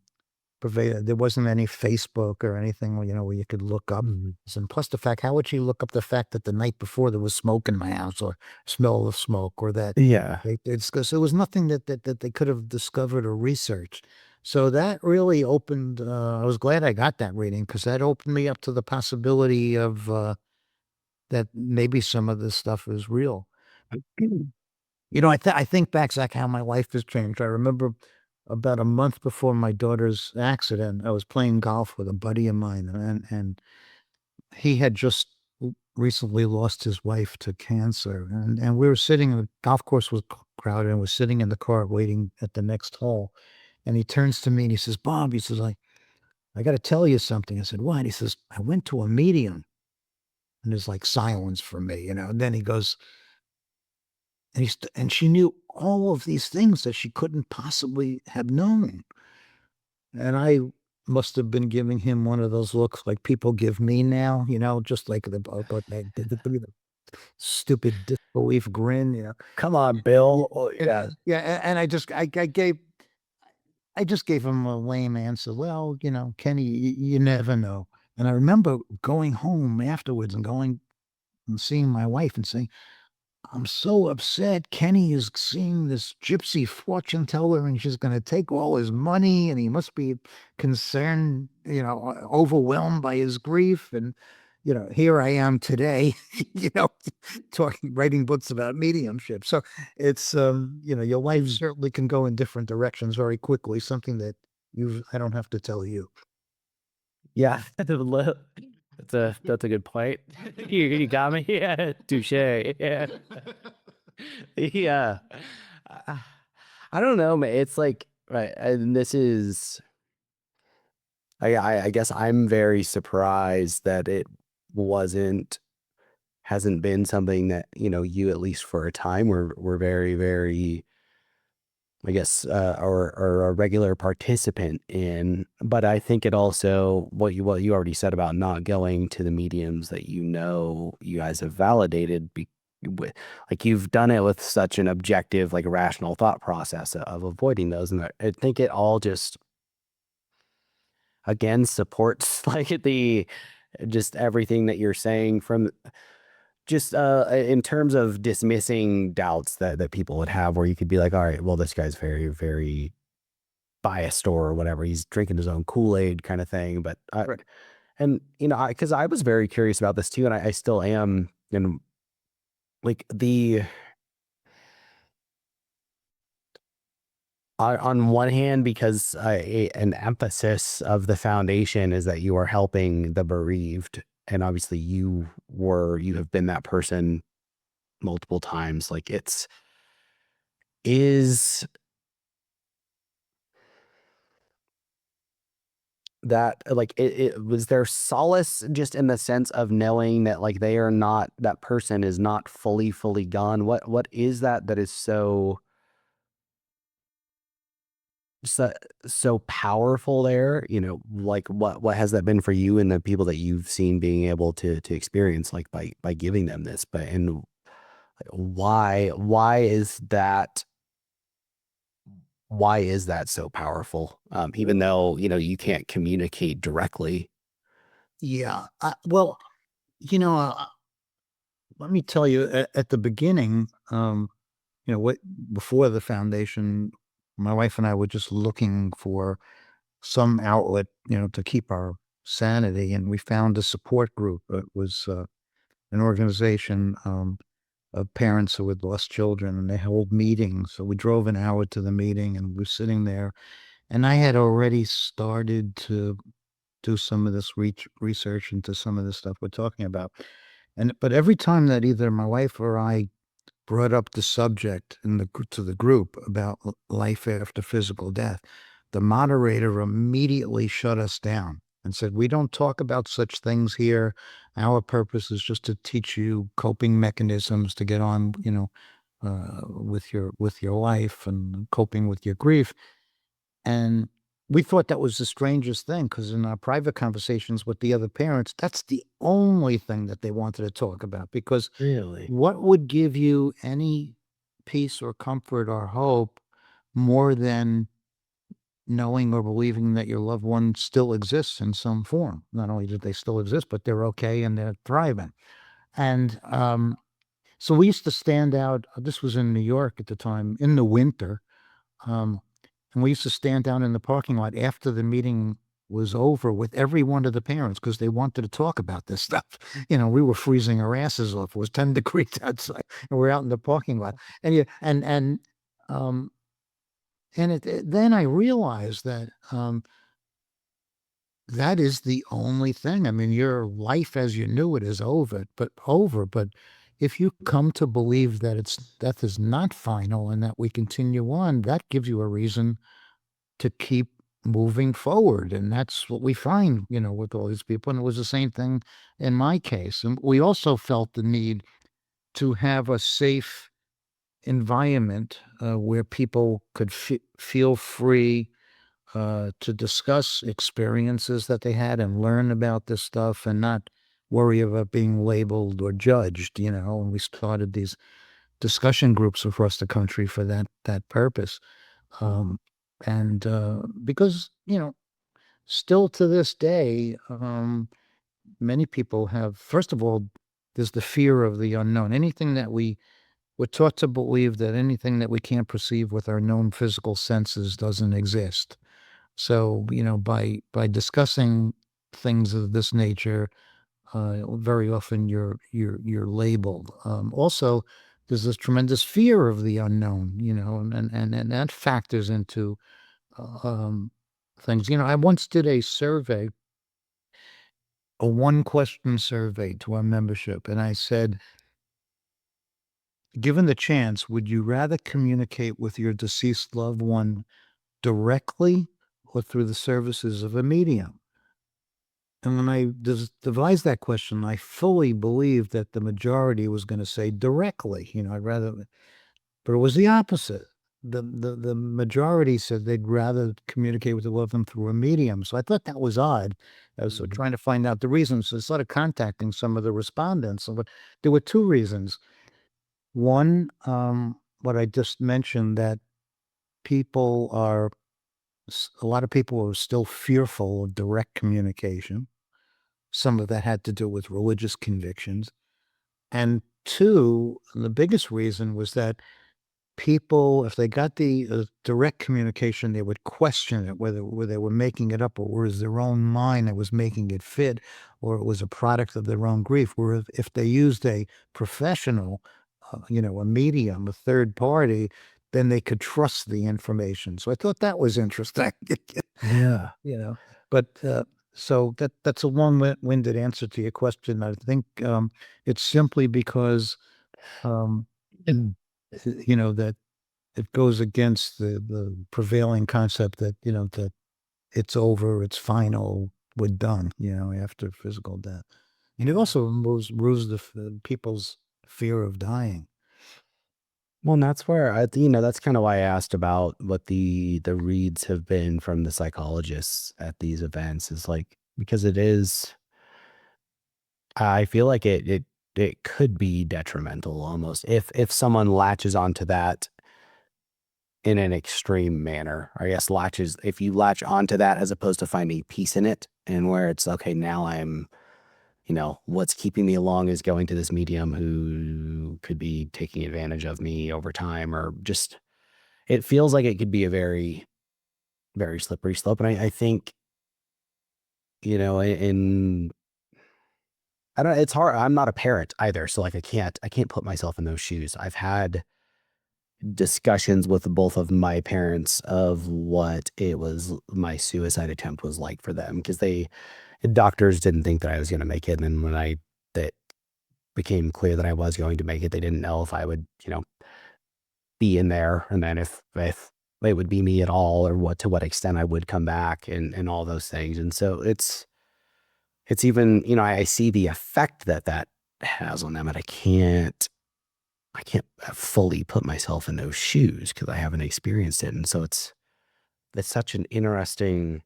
pervaded. There wasn't any Facebook or anything where you could look up. Mhm. And plus the fact, how would she look up the fact that the night before there was smoke in my house, or smell of smoke, or that Yeah. it's because there was nothing that they could have discovered or researched. So that really opened, I was glad I got that reading, because that opened me up to the possibility of that maybe some of this stuff is real. I think back, Zach, how my life has changed. I remember about a month before my daughter's accident, I was playing golf with a buddy of mine, and he had just recently lost his wife to cancer, and we were sitting. The golf course was crowded, and we're sitting in the car waiting at the next hole. And he turns to me and he says, "Bob," he says, I got to tell you something." I said, "What?" He says, "I went to a medium." And there's like silence for me. And then he goes, and she knew all of these things that she couldn't possibly have known. And I must have been giving him one of those looks like people give me now, just like the stupid disbelief grin. Come on, Bill. Oh, And, yeah. yeah, and I just gave him a lame answer. "Well, Kenny, you never know." And I remember going home afterwards and going and seeing my wife and saying, "I'm so upset. Kenny is seeing this gypsy fortune teller, and she's going to take all his money, and he must be concerned, overwhelmed by his grief." And, here I am today, writing books about mediumship. So it's, your life Mm. certainly can go in different directions very quickly, something that I don't have to tell you. Yeah. That's a good point. You got me. Yeah. Touche. Yeah. Yeah. I, I don't know, man. It's like, right. And this is, I guess I'm very surprised that it wasn't, hasn't been something that, you at least for a time were very, very, I guess, or a regular participant in. But I think it also, what you already said about not going to the mediums that you guys have validated, with, like, you've done it with such an objective, like, rational thought process of avoiding those. And I think it all just, again, supports like the just everything that you're saying, from just in terms of dismissing doubts that people would have, where you could be like, all right, well, this guy's very, very biased or whatever. He's drinking his own Kool-Aid kind of thing. But Right. and because I was very curious about this too, and I still am. And like the on one hand, because an emphasis of the foundation is that you are helping the bereaved, and obviously you have been that person multiple times. Like is that like it was there solace just in the sense of knowing that like they are not, that person is not fully gone? What is that is so so powerful there, like what has that been for you and the people that you've seen being able to experience, like by giving them this? But and why is that, so powerful, even though you can't communicate directly? Yeah. Well, you know, let me tell you, at the beginning, what before the foundation, my wife and I were just looking for some outlet, to keep our sanity, and we found a support group. It was an organization of parents who had lost children, and they held meetings. So we drove an hour to the meeting, and we were sitting there. And I had already started to do some of this research into some of the stuff we're talking about. But every time that either my wife or I brought up the subject to the group about life after physical death, the moderator immediately shut us down and said, "We don't talk about such things here. Our purpose is just to teach you coping mechanisms to get on, with your life and coping with your grief." And we thought that was the strangest thing, because in our private conversations with the other parents, that's the only thing that they wanted to talk about. Because Really? what would give you any peace or comfort or hope more than knowing or believing that your loved one still exists in some form? Not only do they still exist, but they're okay and they're thriving. And so we used to stand out. This was in New York at the time, in the winter. Um, and we used to stand down in the parking lot after the meeting was over with every one of the parents, because they wanted to talk about this stuff. We were freezing our asses off. It was 10 degrees outside, and we're out in the parking lot. And yeah, um, then I realized that that is the only thing. I mean, your life as you knew it is over. But if you come to believe that death is not final and that we continue on, that gives you a reason to keep moving forward. And that's what we find, with all these people. And it was the same thing in my case. And we also felt the need to have a safe environment where people could feel free to discuss experiences that they had and learn about this stuff and not worry about being labeled or judged. And we started these discussion groups across the country for that purpose. Um, and because, still to this day, many people have, first of all, there's the fear of the unknown. We're taught to believe that anything that we can't perceive with our known physical senses doesn't exist. So, by discussing things of this nature, very often you're labeled. Also, there's this tremendous fear of the unknown, and that factors into um, things. I once did a survey, a one question survey to our membership, and I said, given the chance, would you rather communicate with your deceased loved one directly or through the services of a medium? And when I devised that question, I fully believed that the majority was going to say directly. I'd rather, but it was the opposite. The majority said they'd rather communicate with the loved one through a medium. So I thought that was odd. I was Mhm. trying to find out the reasons. So I started contacting some of the respondents. But there were two reasons. One, what I just mentioned, that people are, a lot of people are still fearful of direct communication. Some of that had to do with religious convictions. And two, the biggest reason was that people, if they got the direct communication, they would question it, whether they were making it up or was their own mind that was making it fit, or it was a product of their own grief. Where if they used a professional, a medium, a third party, then they could trust the information. So I thought that was interesting. Yeah. you know, but so that's a long-winded answer to your question. I think it's simply because um, that it goes against the prevailing concept that that it's over, it's final, we're done, after physical death. And it Yeah. also removes the people's fear of dying. Well, and that's where that's kind of why I asked about what the reads have been from the psychologists at these events is like because it is I feel like it could be detrimental almost if someone latches onto that in an extreme manner. I guess latches if you latch onto that as opposed to finding peace in it and where it's okay, now I'm what's keeping me along is going to this medium who could be taking advantage of me over time or just it feels like it could be a very, very slippery slope. And I think, in I don't it's hard. I'm not a parent either. So like I can't put myself in those shoes. I've had discussions with both of my parents of what it was my suicide attempt was like for them because doctors didn't think that I was going to make it. And then when that became clear that I was going to make it, they didn't know if I would, be in there. And then if it would be me at all or to what extent I would come back and all those things. And so it's even, I see the effect that has on them and I can't fully put myself in those shoes because I haven't experienced it. And so it's such an interesting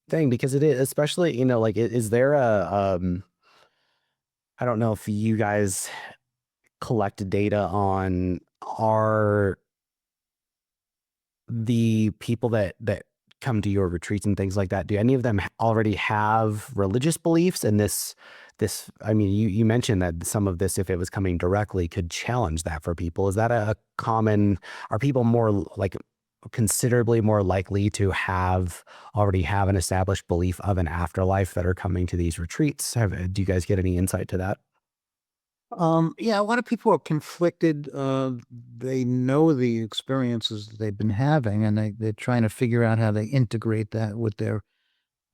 thing because it is, especially, like, is there I don't know if you guys collect data on are the people that come to your retreats and things like that, do any of them already have religious beliefs? And I mean, you mentioned that some of this, if it was coming directly, could challenge that for people. Is that a common, are people more like considerably more likely to already have an established belief of an afterlife that are coming to these retreats? Do you guys get any insight to that? Yeah, a lot of people are conflicted. They know the experiences that they've been having, and they're trying to figure out how they integrate that with their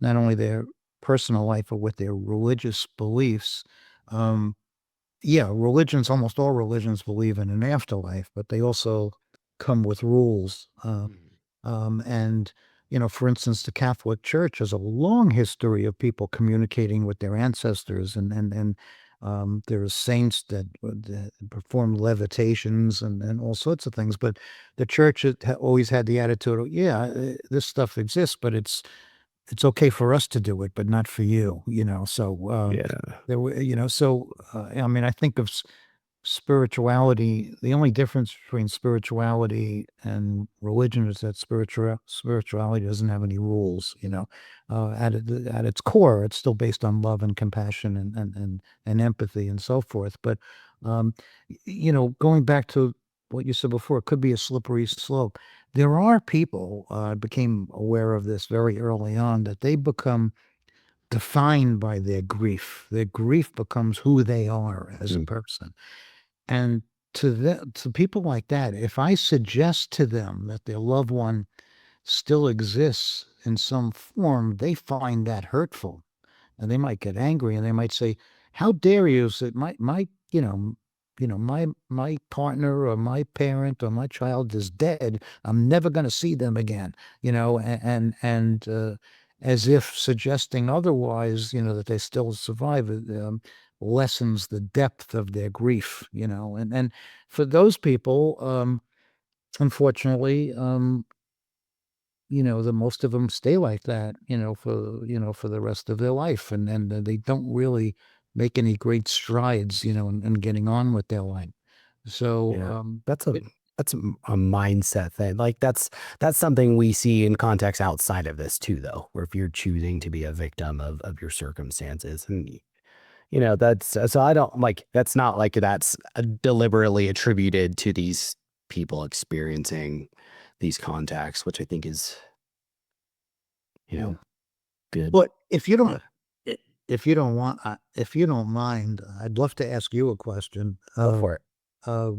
not only their personal life, but with their religious beliefs. Um, yeah, almost all religions believe in an afterlife, but they also come with rules. Mhm. And, for instance, the Catholic Church has a long history of people communicating with their ancestors, and there's saints that perform levitations and all sorts of things. But the church always had the attitude, of, yeah, this stuff exists, but it's okay for us to do it, but not for you. So Yeah. there were, I mean, I think of spirituality. The only difference between spirituality and religion is that spirituality doesn't have any rules. At its core, it's still based on love and compassion and empathy and so forth. But um, going back to what you said before, it could be a slippery slope. There are people, I became aware of this very early on, that they become defined by their grief. Their grief becomes who they are as a Mm. person. And to people like that, if I suggest to them that their loved one still exists in some form, they find that hurtful, and they might get angry, and they might say, "How dare you? Say my my partner or my parent or my child is dead. I'm never going to see them again." And as if suggesting otherwise, that they still survive, lessens the depth of their grief. And for those people, unfortunately, the most of them stay like that, for the rest of their life, and they don't really make any great strides, in getting on with their life. So, Yeah. That's a it, that's a mindset thing. Like that's something we see in context outside of this too, though, where if you're choosing to be a victim of your circumstances and that's so I don't like that's not like that's deliberately attributed to these people experiencing these contacts, which I think is, you yeah. know, good. But if you don't, if you don't want, if you don't mind, I'd love to ask you a question. Go for it. Uh,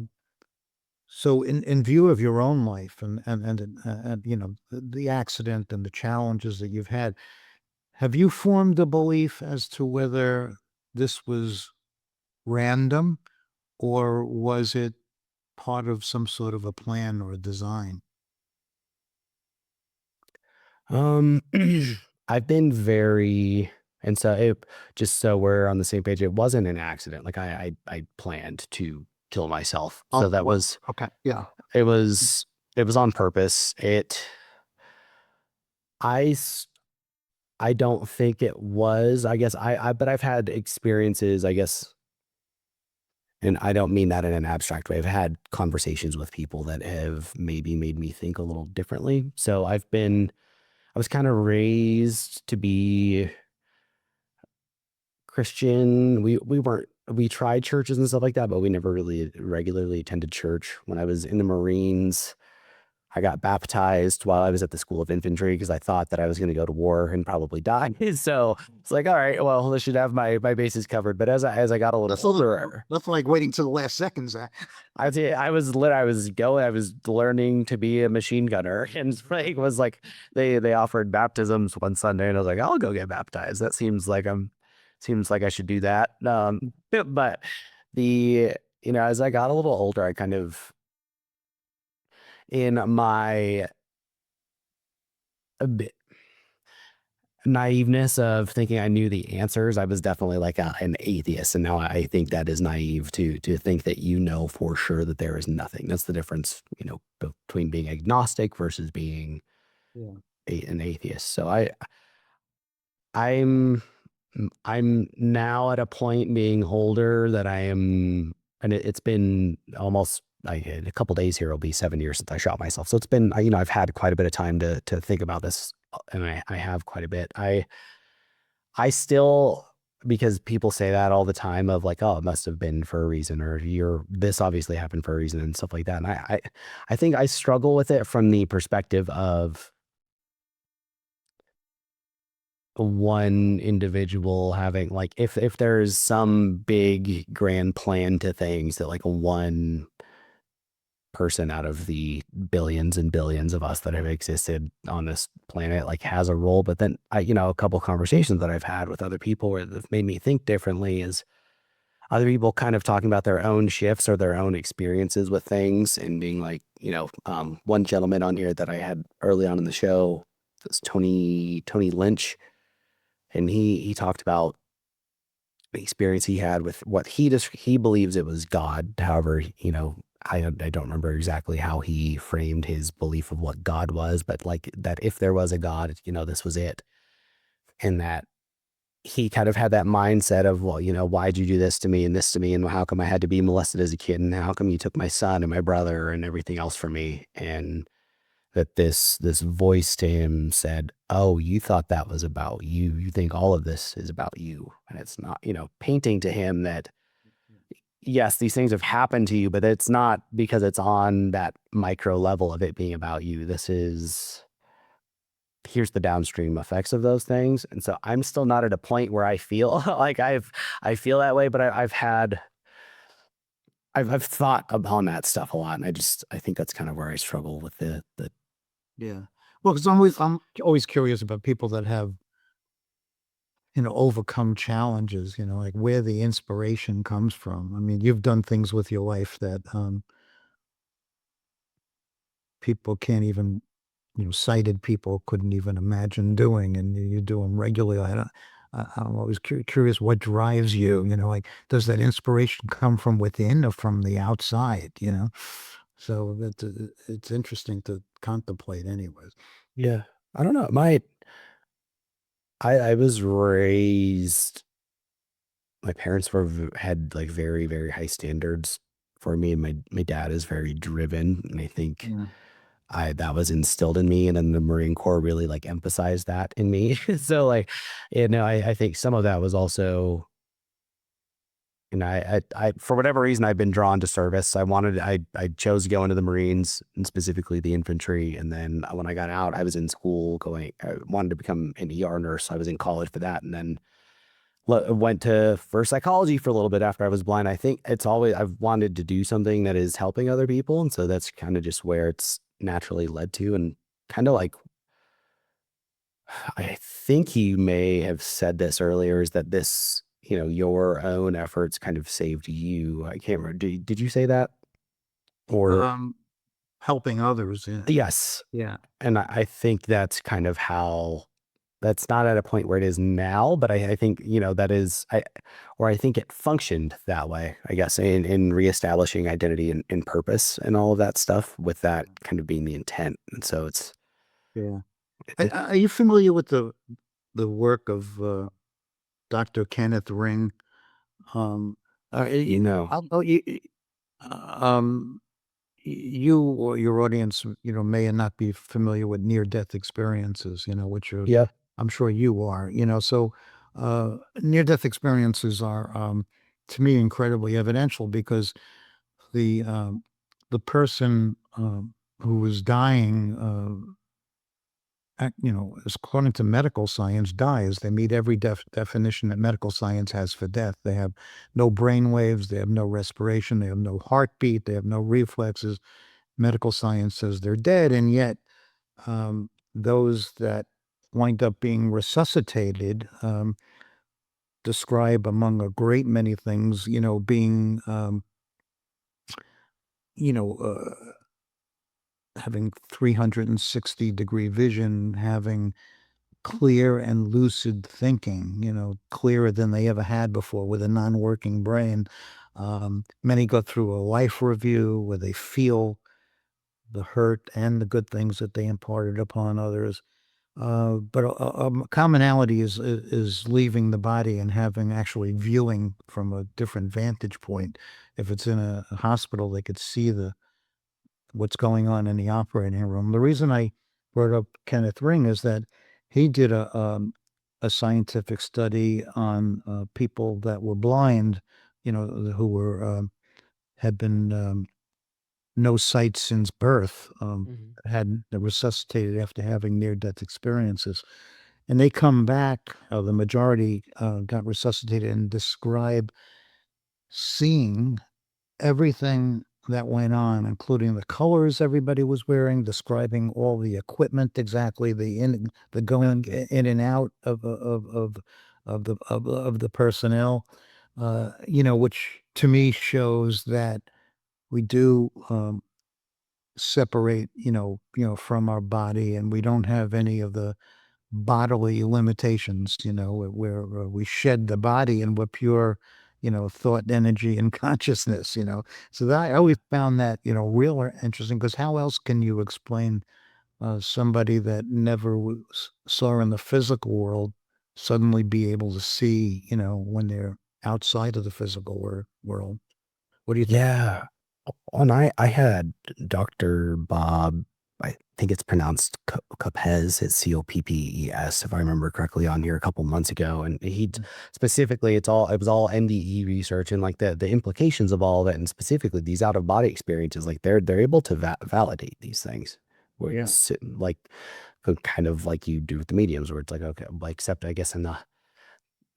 so in view of your own life and you know the accident and the challenges that you've had, have you formed a belief as to whether this was random or was it part of some sort of a plan or a design? Um, I've been very, and so it, just so we're on the same page, it wasn't an accident. Like I planned to kill myself. So Oh, that wow. was, Okay. Yeah. it was, it was on purpose. I, s- I don't think it was, I guess but I've had experiences, I guess, and I don't mean that in an abstract way. I've had conversations with people that have maybe made me think a little differently. So I was kind of raised to be Christian. We tried churches and stuff like that, but we never really regularly attended church. When I was in the Marines, I got baptized while I was at the School of Infantry because I thought that I was going to go to war and probably die. So it's like, all right, well, this should have my bases covered. But as I got a little older, That's like waiting till the last seconds. I'd say I was learning to be a machine gunner, and like was like they offered baptisms one Sunday, and I was like, I'll go get baptized. That seems like I should do that. But the as I got a little older, I kind of in my a bit naiveness of thinking I knew the answers, I was definitely like an atheist, and now I think that is naive to think that you know for sure that there is nothing. That's the difference, between being agnostic versus being Yeah. an atheist. So I'm I'm now at a point being older that I am, and it's been almost in a couple days here. It'll be 7 years since I shot myself. So it's been, I've had quite a bit of time to think about this, and I have quite a bit. I still, because people say that all the time of like, oh, it must have been for a reason, or this obviously happened for a reason and stuff like that. And I think I struggle with it from the perspective of one individual having like, if there's some big grand plan to things that like one person out of the billions and billions of us that have existed on this planet like has a role. But then a couple conversations that I've had with other people where they've made me think differently is other people kind of talking about their own shifts or their own experiences with things and being like, one gentleman on here that I had early on in the show, this Tony Lynch, and he talked about the experience he had with what he believes it was God. However, I don't remember exactly how he framed his belief of what God was, but like that if there was a God, this was it. And that he kind of had that mindset of, well, why'd you do this to me and this to me? And how come I had to be molested as a kid? And how come you took my son and my brother and everything else from me? And that this voice to him said, oh, you thought that was about you. You think all of this is about you. And it's not, painting to him that yes, these things have happened to you, but it's not because it's on that micro level of it being about you. Here's the downstream effects of those things. And so I'm still not at a point where I feel like I feel that way, but I've thought upon that stuff a lot. And I think that's kind of where I struggle with the, Yeah. Well, because I'm always curious about people that have, overcome challenges, like where the inspiration comes from. I mean, you've done things with your life that people can't even, sighted people couldn't even imagine doing, and you do them regularly. I'm always curious what drives you, like does that inspiration come from within or from the outside, So it's interesting to contemplate anyways. yeah, I don't know. I was raised, my parents had like very, very high standards for me. And my dad is very driven. And I think Yeah. that was instilled in me. And then the Marine Corps really like emphasized that in me. So like, I think some of that was also, for whatever reason, I've been drawn to service. I chose to go into the Marines and specifically the infantry. And then when I got out, I was in school I wanted to become an ER nurse. I was in college for that. And then went to for psychology for a little bit after I was blind. I think it's always I've wanted to do something that is helping other people, and so that's kind of just where it's naturally led to, and kind of like I think he may have said this earlier is that this, your own efforts kind of saved you. I can't remember. Did you say that? Or Um, Helping others, yeah. yes. Yeah. And I think that's kind of how that's not at a point where it is now, but I think, that is, or I think it functioned that way, I guess, in reestablishing identity and purpose and all of that stuff with that kind of being the intent. And so Yeah. it, Are you familiar with the work of Dr. Kenneth Ring? Um, you know, I'll, oh, um, you or your audience, may not be familiar with near-death experiences, which are, yeah. I'm sure you are, so near-death experiences are, to me, incredibly evidential because the um, the person who was dying, as according to medical science, dies. They meet every definition that medical science has for death. They have no brain waves, they have no respiration, they have no heartbeat, they have no reflexes. Medical science says they're dead, and yet those that wind up being resuscitated describe, among a great many things, being, you know, uh, having 360-degree vision, having clear and lucid thinking, clearer than they ever had before with a non-working brain. Many go through a life review where they feel the hurt and the good things that they imparted upon others. But a commonality is leaving the body and having actually viewing from a different vantage point. If it's in a hospital, they could see the what's going on in the operating room. The reason I brought up Kenneth Ring is that he did a scientific study on people that were blind, who were had been no sight since birth, Mhm. had resuscitated after having near death experiences. And they come back, the majority got resuscitated and describe seeing everything that went on, including the colors everybody was wearing, describing all the equipment exactly, the going in and out of the personnel, which to me shows that we do separate, from our body, and we don't have any of the bodily limitations, where we shed the body and we're pure, thought, energy, and consciousness, So that I always found that, real interesting because how else can you explain somebody that never saw in the physical world suddenly be able to see, when they're outside of the physical world? What do you think? Yeah. And I had Dr. Bob, I think it's pronounced Copez, it's Coppes, if I remember correctly, on here a couple months ago. And specifically, it was all MDE research and like the implications of all of it, and specifically these out of body experiences, like they're able to validate these things where Yeah. it's like kind of like you do with the mediums, where it's like, okay, like, except I guess in the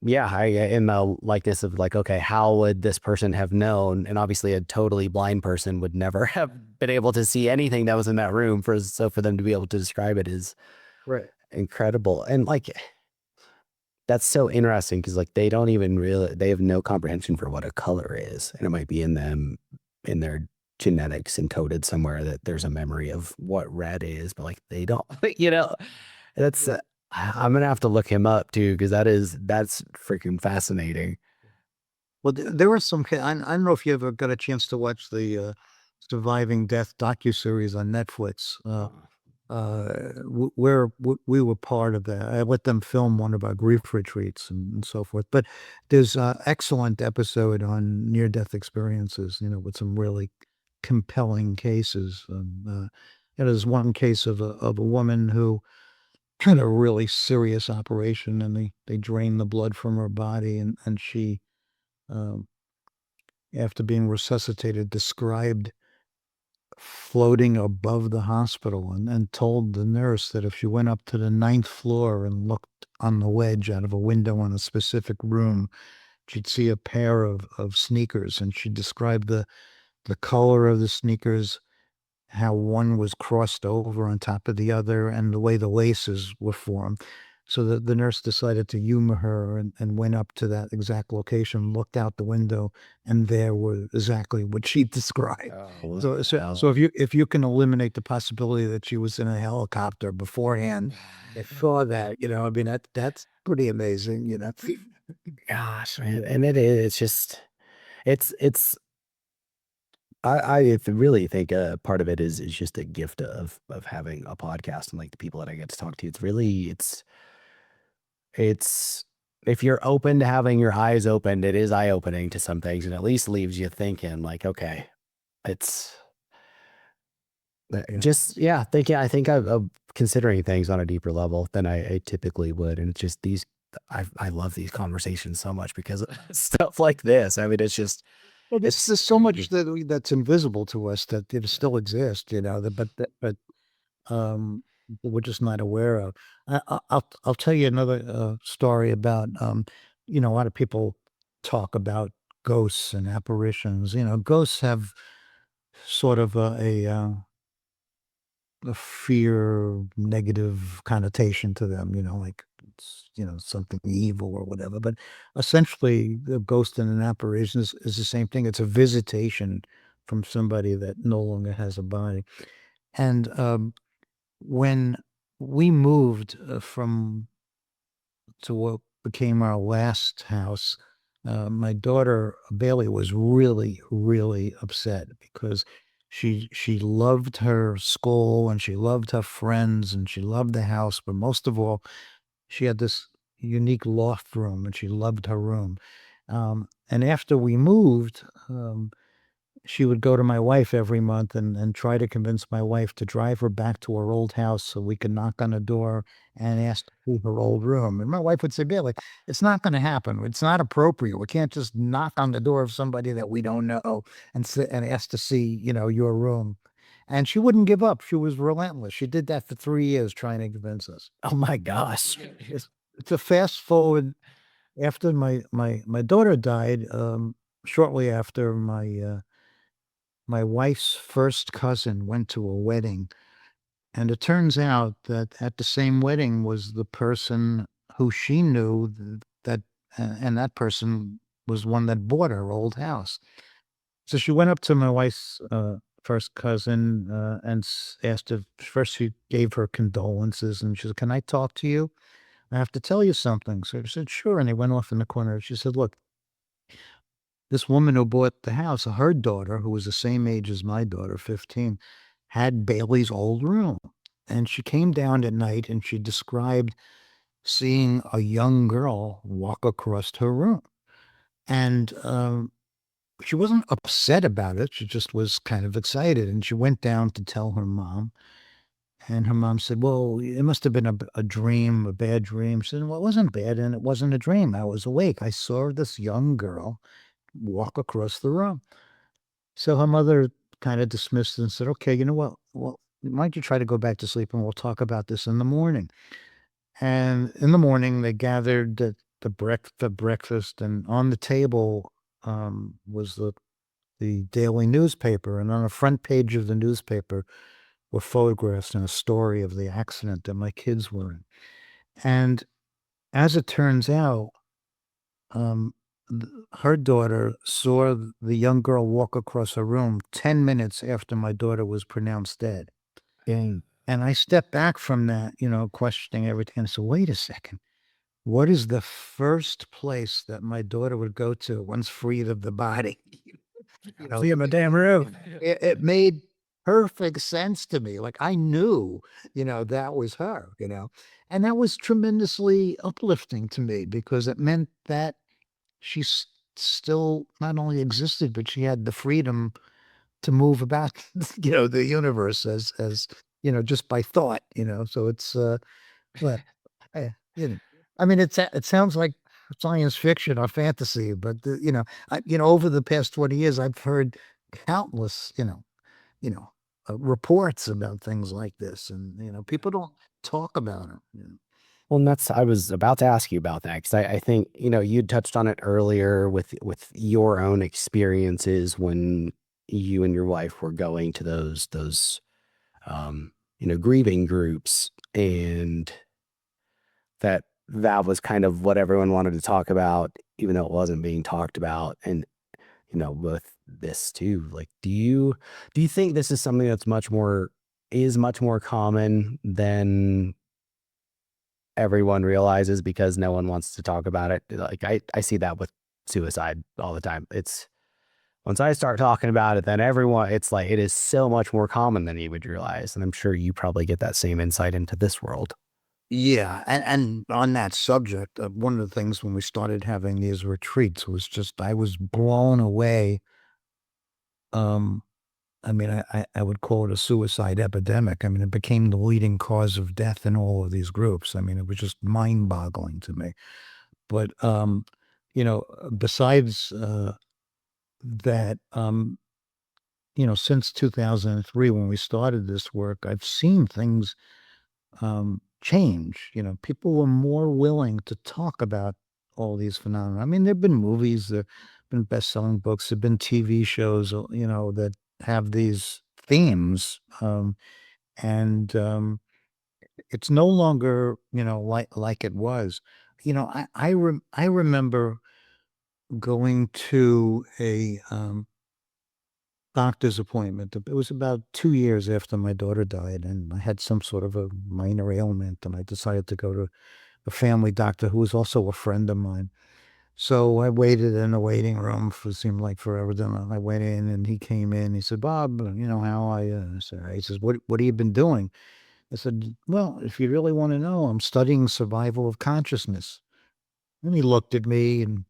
yeah, in the likeness of like, okay, how would this person have known? And obviously, a totally blind person would never have been able to see anything that was in that room. For them to be able to describe it is Right. incredible. And like, that's so interesting because like they don't even really they have no comprehension for what a color is, and it might be in them in their genetics encoded somewhere that there's a memory of what red is, but like they don't. That's I'm gonna have to look him up too because that's freaking fascinating. Well, there were some. I don't know if you ever got a chance to watch the "Surviving Death" docuseries on Netflix. We were part of that. I let them film one of our grief retreats and so forth. But there's an excellent episode on near death experiences. With some really compelling cases. There's one case of a woman who had a really serious operation, and they drained the blood from her body, and she. Um, After being resuscitated, described floating above the hospital, and told the nurse that if she went up to the ninth floor and looked on the wedge out of a window in a specific room, she'd see a pair of sneakers. And she described the color of the sneakers, how one was crossed over on top of the other, and the way the laces were formed. So the nurse decided to humor her, and went up to that exact location, looked out the window, and there was exactly what she described. Oh, So if you can eliminate the possibility that she was in a helicopter beforehand and saw that, I mean, that's pretty amazing, you know. gosh, man. And it's just, it's, I really think part of it is just a gift of having a podcast and like the people that I get to talk to. It's really, it's, if you're open to having your eyes opened, it is eye opening to some things and at least leaves you thinking like, okay, it's Yeah. just, yeah, thinking, I think I'm considering things on a deeper level than I typically would. And it's just these, I love these conversations so much because of stuff like this. I mean, it's just, Well, it's, there's so much that's invisible to us that it still exists, but we're just not aware of. I'll tell you another story about a lot of people talk about ghosts and apparitions. Ghosts have sort of a fear, negative connotation to them. Like it's something evil or whatever. But essentially, the ghost in an apparition is the same thing. It's a visitation from somebody that no longer has a body. And when we moved from to what became our last house, my daughter Bailey was really, really upset because she loved her school and she loved her friends and she loved the house, but most of all, she had this unique loft room and she loved her room. And after we moved, she would go to my wife every month and try to convince my wife to drive her back to her old house so we could knock on the door and ask to see her old room. And my wife would say, Billy, it's not going to happen. It's not appropriate. We can't just knock on the door of somebody that we don't know and ask to see, your room. And she wouldn't give up. She was relentless. She did that for 3 years trying to convince us. oh my gosh. It's, it's a fast forward after my daughter died, shortly after my wife's first cousin went to a wedding, and it turns out that at the same wedding was the person who she knew that, and that person was one that bought her old house. So she went up to my wife's first cousin and asked if first she gave her condolences, and she said, "Can I talk to you? I have to tell you something." So she said, "Sure." And they went off in the corner. She said, "Look, this woman who bought the house, her daughter, who was the same age as my daughter, 15, had Bailey's old room. And she came down at night and she described seeing a young girl walk across her room. And she wasn't upset about it. She just was kind of excited. And she went down to tell her mom. And her mom said, "Well, it must have been a dream, a bad dream." She said, "Well, it wasn't bad and it wasn't a dream. I was awake. I saw this young girl walk across the room." So her mother kind of dismissed it and said, "Okay, you know what? Well, why don't you try to go back to sleep and we'll talk about this in the morning." And in the morning, they gathered the breakfast, and on the table was the daily newspaper. And on the front page of the newspaper were photographs and a story of the accident that my kids were in. And as it turns out, Um, her daughter saw the young girl walk across her room 10 minutes after my daughter was pronounced dead. And I stepped back from that, questioning everything. And so, wait a second. What is the first place that my daughter would go to once freed of the body? You know, See in the damn room. it made perfect sense to me. Like I knew, that was her, and that was tremendously uplifting to me because it meant that she still not only existed, but she had the freedom to move about, the universe just by thought, So it's but eh, you know, I mean, it sounds like science fiction or fantasy, but over the past 20 years, I've heard countless, reports about things like this, and people don't talk about them. Well, and I was about to ask you about that because I think, you touched on it earlier with your own experiences when you and your wife were going to those grieving groups, and that was kind of what everyone wanted to talk about, even though it wasn't being talked about. And, with this too, like, do you think this is something is much more common than everyone realizes because no one wants to talk about it? Like, I see that with suicide all the time. It's once I start talking about it, then it's like it is so much more common than you would realize. And I'm sure you probably get that same insight into this world. Yeah, and on that subject, one of the things when we started having these retreats was just I was blown away. Um, I mean, I would call it a suicide epidemic. I mean, it became the leading cause of death in all of these groups. I mean, it was just mind-boggling to me. But besides that, since 2003 when we started this work, I've seen things change. People were more willing to talk about all these phenomena. I mean, there've been movies, there've been best-selling books, there've been TV shows, that have these themes, and it's no longer, like it was. I remember going to a doctor's appointment. It was about 2 years after my daughter died, and I had some sort of a minor ailment, and I decided to go to a family doctor who was also a friend of mine. So I waited in the waiting room for seemed like forever. Then I went in, and he came in. He said, "Bob, how are you?" I said, he says, "What have you been doing?" I said, "Well, if you really want to know, I'm studying survival of consciousness." And he looked at me, and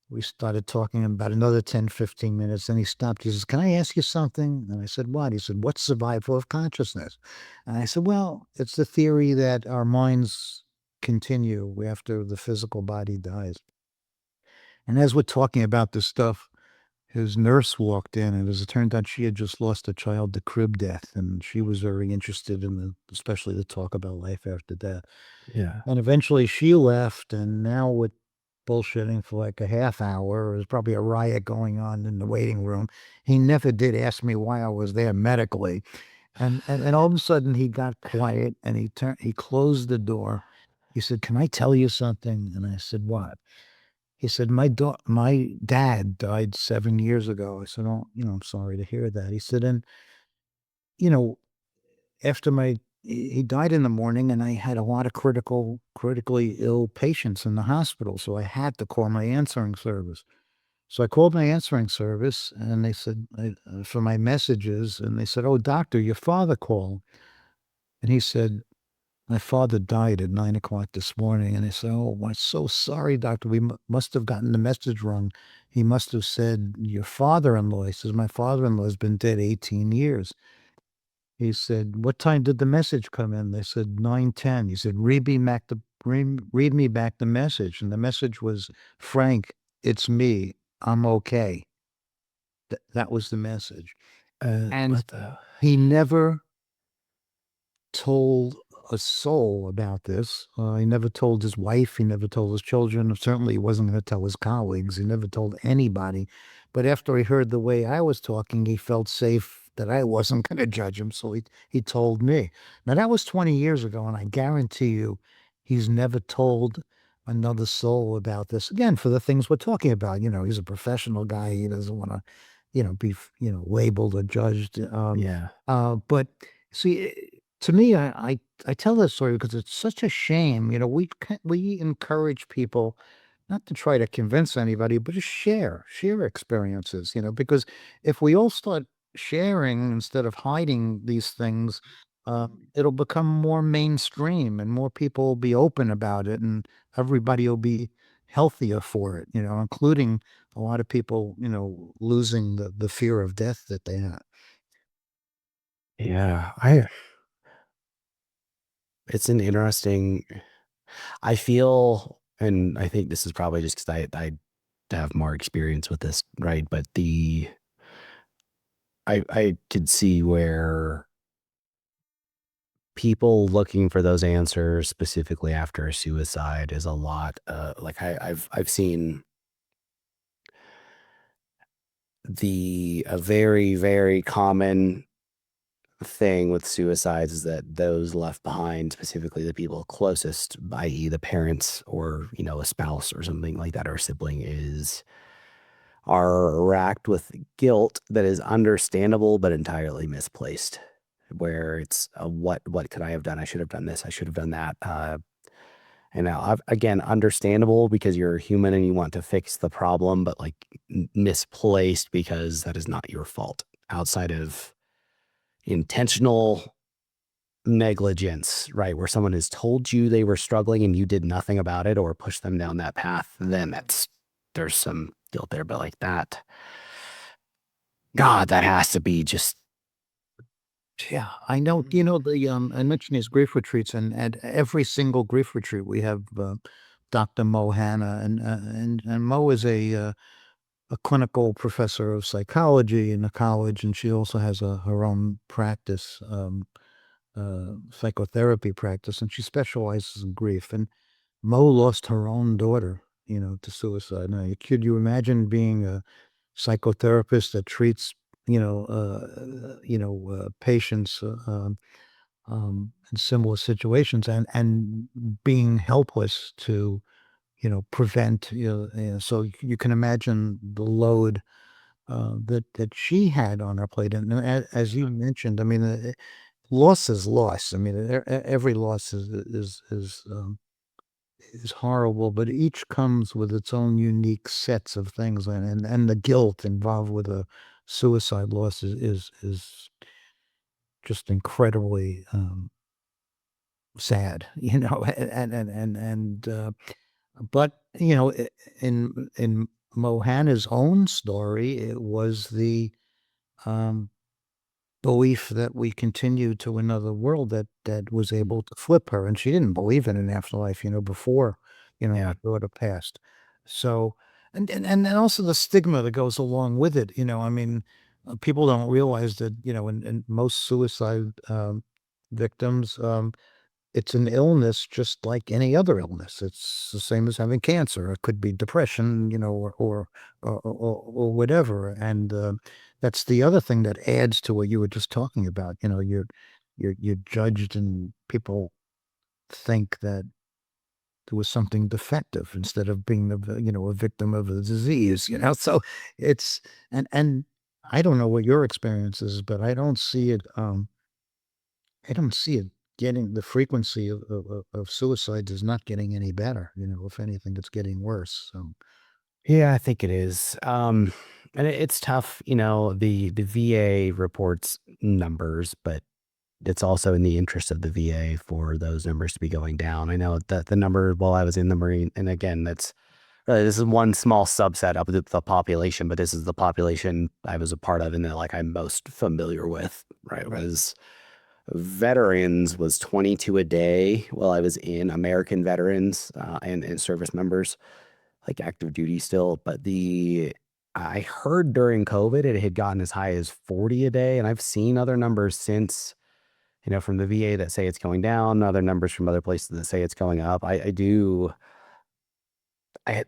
we started talking about another 10, 15 minutes. Then he stopped. He says, "Can I ask you something?" And I said, "What?" He said, "What's survival of consciousness?" And I said, "Well, it's the theory that our minds continue after the physical body dies." And as we're talking about this stuff, his nurse walked in, and as it turned out, she had just lost a child to crib death, and she was very interested in especially the talk about life after death. Yeah. And eventually she left, and now with bullshitting for like a half hour, there's probably a riot going on in the waiting room. He never did ask me why I was there medically. And all of a sudden he got quiet and he closed the door. He said, "Can I tell you something?" And I said, "What?" He said, my dad died 7 years ago." I said, "Oh, I'm sorry to hear that." He said, "And, you know, after he died in the morning, and I had a lot of critically ill patients in the hospital, so I had to call my answering service." So I called my answering service, and they said, for my messages, and they said, "Oh, doctor, your father called." And he said, "My father died at 9 o'clock this morning." And I said, "Oh, I'm so sorry, doctor. We must have gotten the message wrong. He must have said your father-in-law." He says, "My father-in-law has been dead 18 years." He said, "What time did the message come in?" They said 9:10. He said, read me back the message." And the message was, "Frank, it's me. I'm okay." That was the message. And What the? he never told a soul about this. He never told his wife. He never told his children. Certainly, he wasn't going to tell his colleagues. He never told anybody. But after he heard the way I was talking, he felt safe that I wasn't going to judge him. So he told me. Now, that was 20 years ago. And I guarantee you, he's never told another soul about this. Again, for the things we're talking about. He's a professional guy. He doesn't want to, be, labeled or judged. Yeah. But see, to me, I tell this story because it's such a shame. We encourage people not to try to convince anybody, but to share experiences. Because if we all start sharing instead of hiding these things, it'll become more mainstream, and more people will be open about it, and everybody will be healthier for it. Including a lot of people, losing the fear of death that they have. Yeah. It's an interesting, I feel, and I think this is probably just because I have more experience with this, right? But I could see where people looking for those answers specifically after a suicide is a lot. Like I've seen a very, very common thing with suicides is that those left behind, specifically the people closest, i.e., the parents or a spouse or something like that, or a sibling, are racked with guilt that is understandable but entirely misplaced. Where it's what could I have done? I should have done this. I should have done that. And now, again, understandable because you're human and you want to fix the problem, but like misplaced because that is not your fault. Outside of intentional negligence, right? Where someone has told you they were struggling and you did nothing about it or pushed them down that path, then there's some guilt there. But like that, God, that has to be just, Yeah, I know. I mentioned these grief retreats, and at every single grief retreat, we have Dr. Mo Hanna, and Mo is a clinical professor of psychology in the college, and she also has her own practice, psychotherapy practice, and she specializes in grief. And Mo lost her own daughter, to suicide. Now, could you imagine being a psychotherapist that treats, patients in similar situations, and being helpless to, prevent, so you can imagine the load that she had on her plate. And as you mentioned, I mean, loss is loss. I mean, every loss is horrible, but each comes with its own unique sets of things, and the guilt involved with a suicide loss is just incredibly sad, but in Mohana's own story, it was the um, belief that we continue to another world that was able to flip her, and she didn't believe in an afterlife, before, yeah. her daughter passed. So, and also the stigma that goes along with it, I mean, people don't realize that, in most suicide, victims, it's an illness just like any other illness. It's the same as having cancer. It could be depression, or whatever. And that's the other thing that adds to what you were just talking about. You're judged, and people think that there was something defective instead of being a victim of a disease. So it's and I don't know what your experience is, but I don't see it getting the frequency of suicides is not getting any better. If anything, it's getting worse. So Yeah, I think it is. And it's tough, the VA reports numbers, but it's also in the interest of the VA for those numbers to be going down. I know that the number while I was in the Marine, and again, that's really, this is one small subset of the population, but this is the population I was a part of and that like I'm most familiar with, right? Was veterans was 22 a day while I was in American veterans and service members, like active duty still. But I heard during COVID it had gotten as high as 40 a day. And I've seen other numbers since, from the VA that say it's going down, other numbers from other places that say it's going up.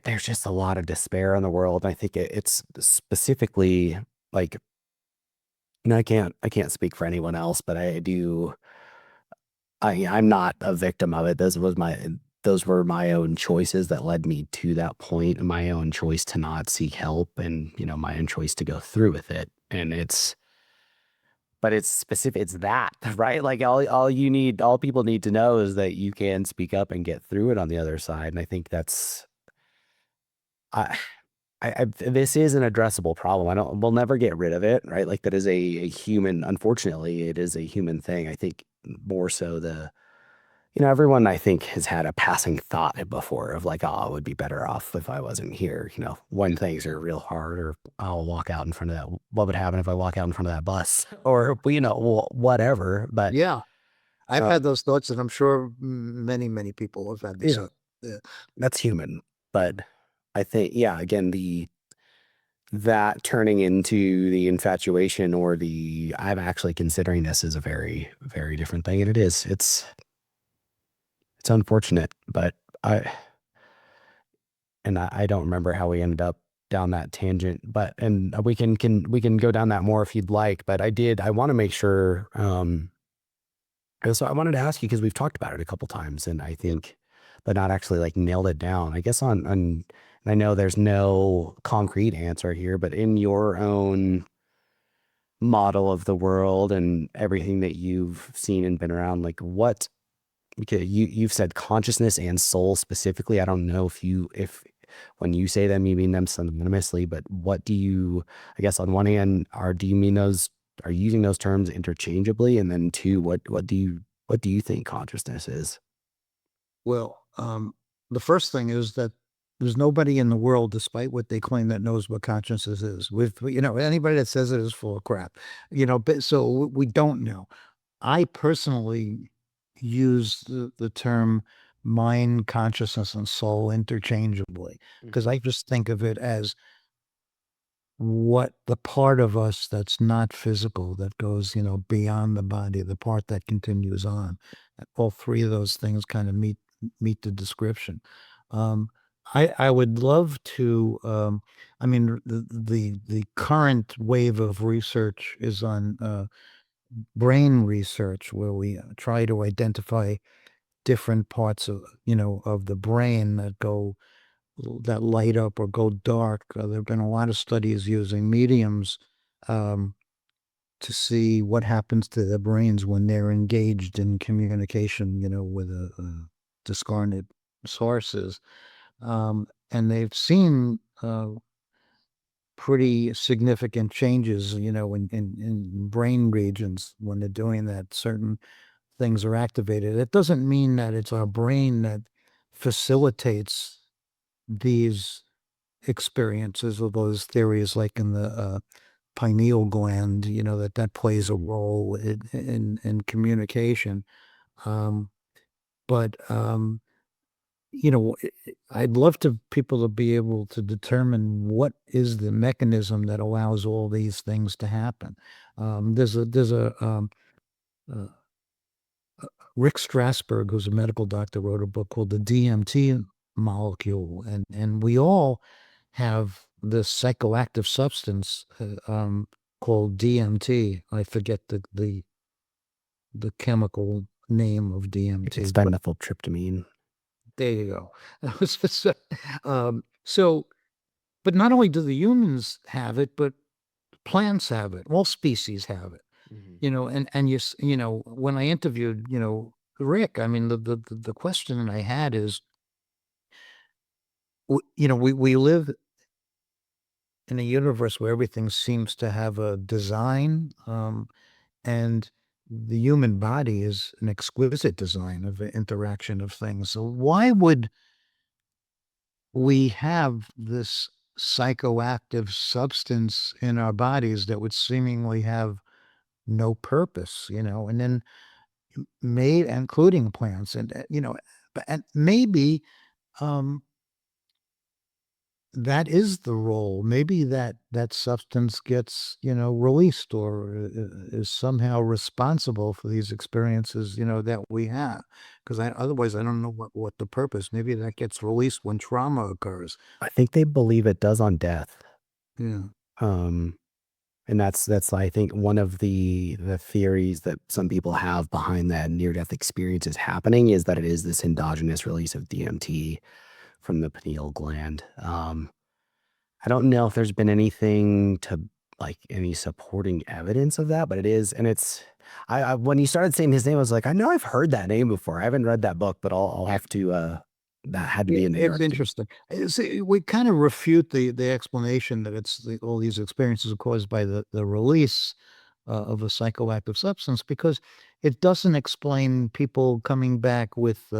There's just a lot of despair in the world. And I think it's specifically like, I can't speak for anyone else, but I do. I'm not a victim of it. Those were my own choices that led me to that point, my own choice to not seek help and, my own choice to go through with it. And but it's specific, it's that, right? Like all people need to know is that you can speak up and get through it on the other side. And I think I, this is an addressable problem. We'll never get rid of it, right? Like that is a human, unfortunately, it is a human thing. I think more so everyone I think has had a passing thought before of like, oh, it would be better off if I wasn't here, when things are real hard, or I'll walk out in front of that. What would happen if I walk out in front of that bus or, whatever. But, yeah, I've uh, had those thoughts, and I'm sure many, many people have had you this. know, that's human. But I think, yeah, again, that turning into the infatuation or the I'm actually considering this is a very, very different thing. And it is. It's unfortunate, but I I don't remember how we ended up down that tangent, but and we can go down that more if you'd like. But I want to make sure and so I wanted to ask you because we've talked about it a couple times, and I think, but not actually like nailed it down. I guess and I know there's no concrete answer here, but in your own model of the world and everything that you've seen and been around, like what, okay, you've said consciousness and soul specifically. I don't know if when you say them, you mean them synonymously, but what do you, I guess on one hand, do you mean those, are you using those terms interchangeably? And then two, what do you think consciousness is? Well, the first thing is that there's nobody in the world, despite what they claim, that knows what consciousness is. With anybody that says it is full of crap. But so we don't know. I personally use the term mind, consciousness, and soul interchangeably because I just think of it as what the part of us that's not physical, that goes, beyond the body, the part that continues on. All three of those things kind of meet the description. Um, I would love to. I mean, the current wave of research is on brain research, where we try to identify different parts of the brain that light up or go dark. There have been a lot of studies using mediums um, to see what happens to their brains when they're engaged in communication, with discarnate sources. And they've seen pretty significant changes, in brain regions when they're doing that. Certain things are activated. It doesn't mean that it's our brain that facilitates these experiences, or those theories like in the pineal gland, that plays a role in communication. Um, but I'd love to people to be able to determine what is the mechanism that allows all these things to happen. There's a uh, Rick Strasberg, who's a medical doctor, wrote a book called The DMT Molecule, and we all have this psychoactive substance called DMT. I forget the chemical name of It's DMT, but dimethyltryptamine. there you go. So, but not only do the humans have it, but plants have it. All species have it. Mhm. And when I interviewed, Rick, I mean, the question I had is, we live in a universe where everything seems to have a design, and the human body is an exquisite design of the interaction of things. So why would we have this psychoactive substance in our bodies that would seemingly have no purpose, and then made, including plants, and and maybe um that is the role. Maybe that substance gets, released, or is somehow responsible for these experiences, that we have. Because otherwise, I don't know what the purpose. Maybe that gets released when trauma occurs. I think they believe it does on death. Yeah. Um, and that's I think one of the theories that some people have behind that near death experiences happening is that it is this endogenous release of DMT from the pineal gland. I don't know if there's been anything to like any supporting evidence of that, but it is, and it's. I when you started saying his name, I was like, I know I've heard that name before. I haven't read that book, but I'll have to. That had to Yeah, be an it's interesting. interesting. See, we kind of refute the explanation that all these experiences are caused by the release of a psychoactive substance, because it doesn't explain people coming back with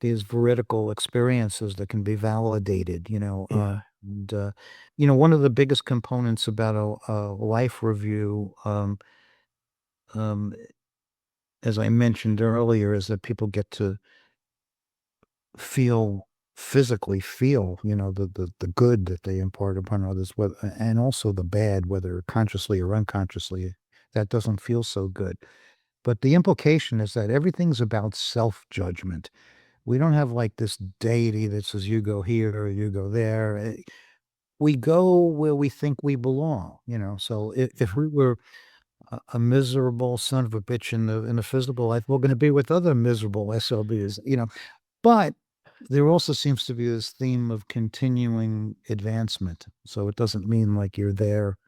these veridical experiences that can be validated. Yeah, And one of the biggest components about a life review, um, as I mentioned earlier, is that people get to feel physically feel, the good that they impart upon others, and also the bad, whether consciously or unconsciously, that doesn't feel so good. But the implication is that everything's about self-judgment. We don't have like this deity that says you go here or you go there. We go where we think we belong. So if we were a miserable son of a bitch in the physical life, we're going to be with other miserable SOBs. But there also seems to be this theme of continuing advancement. So it doesn't mean like you're there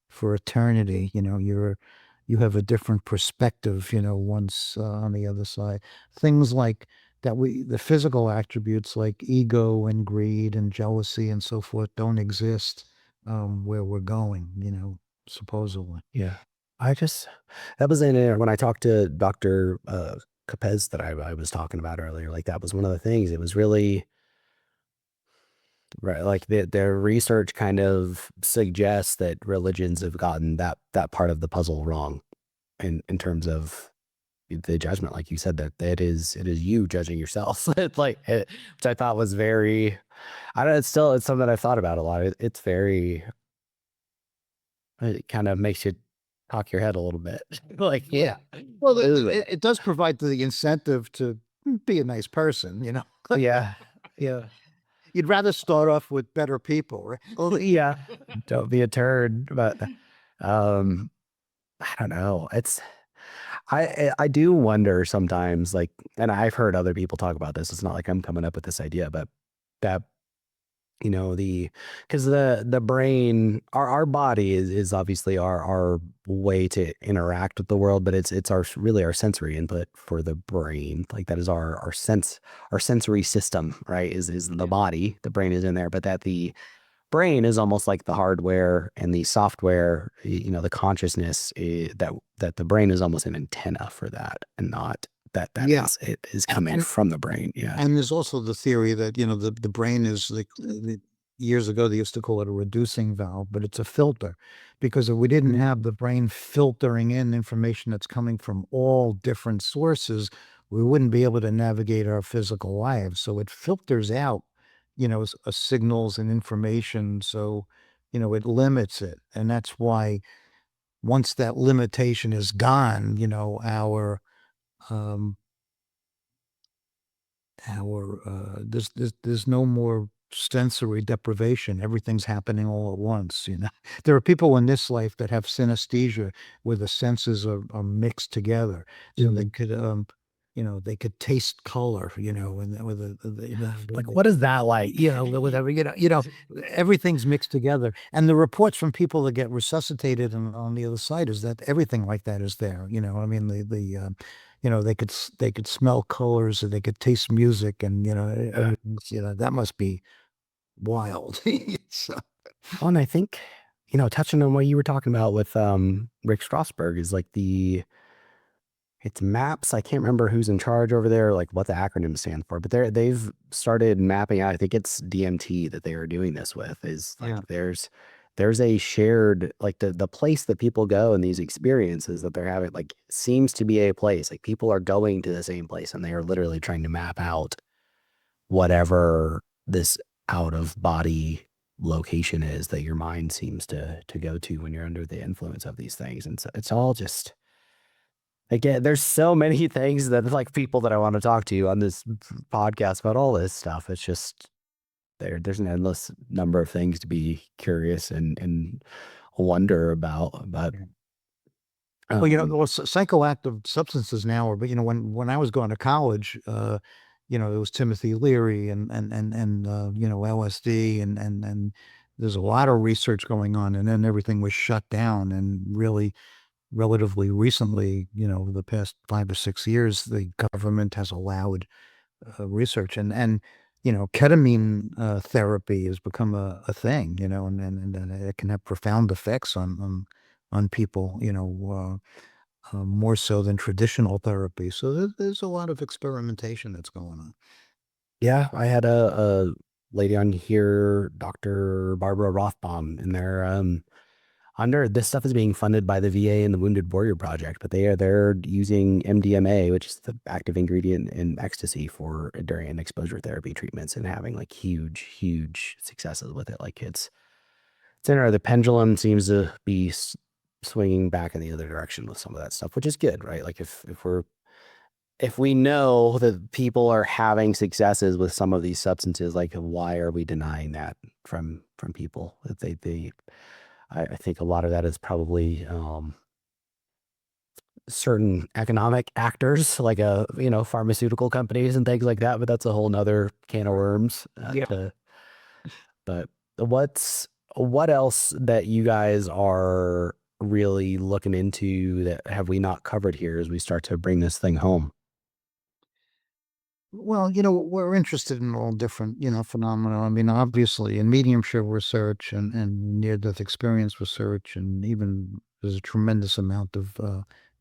for eternity. You have a different perspective, once on the other side. Things like that the physical attributes like ego and greed and jealousy and so forth don't exist where we're going, supposedly. Yeah. I just, that was in there when I talked to Dr. Capez that I was talking about earlier. Like that was one of the things. It was really, right. Like their research kind of suggests that religions have gotten that part of the puzzle wrong in terms of the judgment. Like you said, that it is you judging yourself. It's like, which I thought was very, I don't know, it's something I've thought about a lot. It's very, it kind of makes you cock your head a little bit. Like, Yeah. Well, it does provide the incentive to be a nice person. yeah, yeah. You'd rather start off with better people, right? Well, yeah. Don't be a turd, but um, I don't know. I do wonder sometimes, like, and I've heard other people talk about this. It's not like I'm coming up with this idea, but that because the brain, our body is obviously our way to interact with the world, but it's our really our sensory input for the brain. Like that is our sensory system, right? Is the body. The brain is in there, but that the brain is almost like the hardware and the software, the consciousness, that the brain is almost an antenna for that, and not that Yeah. it is coming And from the brain. Yeah. and there's also the theory that, the brain is years ago they used to call it a reducing valve, but it's a filter. Because if we didn't have the brain filtering in information that's coming from all different sources, we wouldn't be able to navigate our physical lives. So it filters out, signals and information. So, it limits it. And that's why once that limitation is gone, um, there's no more sensory deprivation. Everything's happening all at once. There are people in this life that have synesthesia where the senses are mixed together. So they could they could taste color, and with Like, what is that like? whatever, everything's mixed together. And the reports from people that get resuscitated on the other side is that everything like that is there. I mean, they could smell colors and they could taste music, and that must be wild. So, Oh, and I think, touching on what you were talking about with Rick Strasberg is like it's maps. I can't remember who's in charge over there, like what the acronym stand for, but they've started mapping out. I think it's DMT that they are doing this with. Is like yeah. there's a shared, like the place that people go and these experiences that they're having, like seems to be a place. Like people are going to the same place and they are literally trying to map out whatever this out of body location is that your mind seems to go to when you're under the influence of these things. And so it's all just, again, there's so many things that like people that I want to talk to on this podcast about all this stuff. It's just there's an endless number of things to be curious and wonder about. But Well, um, psychoactive substances now are, but when I was going to college, it was Timothy Leary and LSD, and there's a lot of research going on, and then everything was shut down. And really, relatively recently, the past 5 or 6 years, the government has allowed research, and ketamine therapy has become a thing, and it can have profound effects on people, more so than traditional therapy. So there's a lot of experimentation that's going on. yeah, I had a lady on here, Dr. Barbara Rothbaum, in there. under this stuff is being funded by the VA and the Wounded Warrior Project, but they're using MDMA, which is the active ingredient in ecstasy for during exposure therapy treatments and having like huge successes with it. Like it's in the pendulum seems to be swinging back in the other direction with some of that stuff, which is good, right? Like if we know that people are having successes with some of these substances, like why are we denying that from people? That I think a lot of that is probably certain economic actors, like pharmaceutical companies and things like that. But that's a whole nother can of worms. Yeah. But what else that you guys are really looking into that have we not covered here as we start to bring this thing home? Well, we're interested in all different, phenomena. I mean, obviously, in mediumship research and near-death experience research, and even there's a tremendous amount of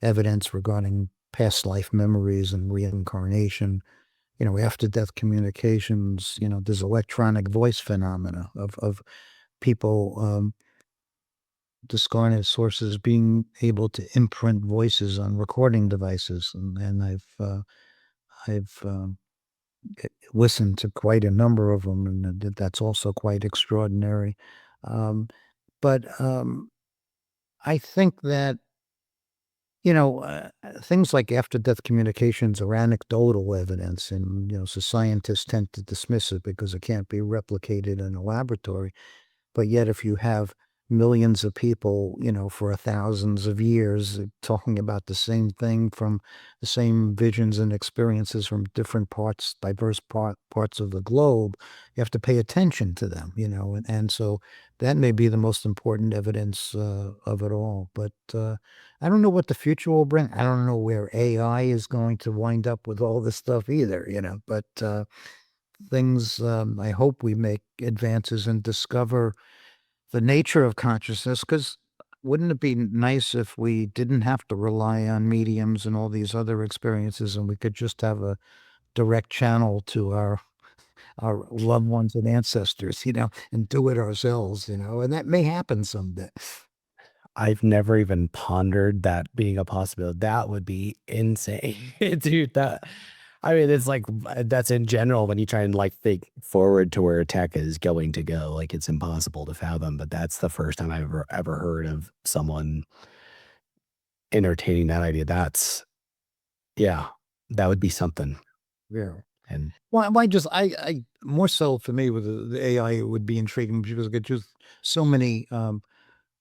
evidence regarding past life memories and reincarnation. After-death communications. There's electronic voice phenomena of people, discarnate sources being able to imprint voices on recording devices, and I've listened to quite a number of them, and that's also quite extraordinary. Um, but I think that, things like after-death communications are anecdotal evidence, and, so scientists tend to dismiss it because it can't be replicated in a laboratory. But yet, if you have millions of people, for thousands of years talking about the same thing from the same visions and experiences from different parts, diverse parts of the globe, you have to pay attention to them, and so that may be the most important evidence of it all. But I don't know what the future will bring. I don't know where AI is going to wind up with all this stuff either, but things, I hope we make advances and discover the nature of consciousness, because wouldn't it be nice if we didn't have to rely on mediums and all these other experiences, and we could just have a direct channel to our loved ones and ancestors, and do it ourselves, and that may happen someday. I've never even pondered that being a possibility. That would be insane, dude. I mean, it's like that's in general when you try and like think forward to where tech is going to go. Like it's impossible to fathom. But that's the first time I've ever heard of someone entertaining that idea. Yeah, that would be something. Yeah. And Well, I more so for me with the AI, it would be intriguing because it just so many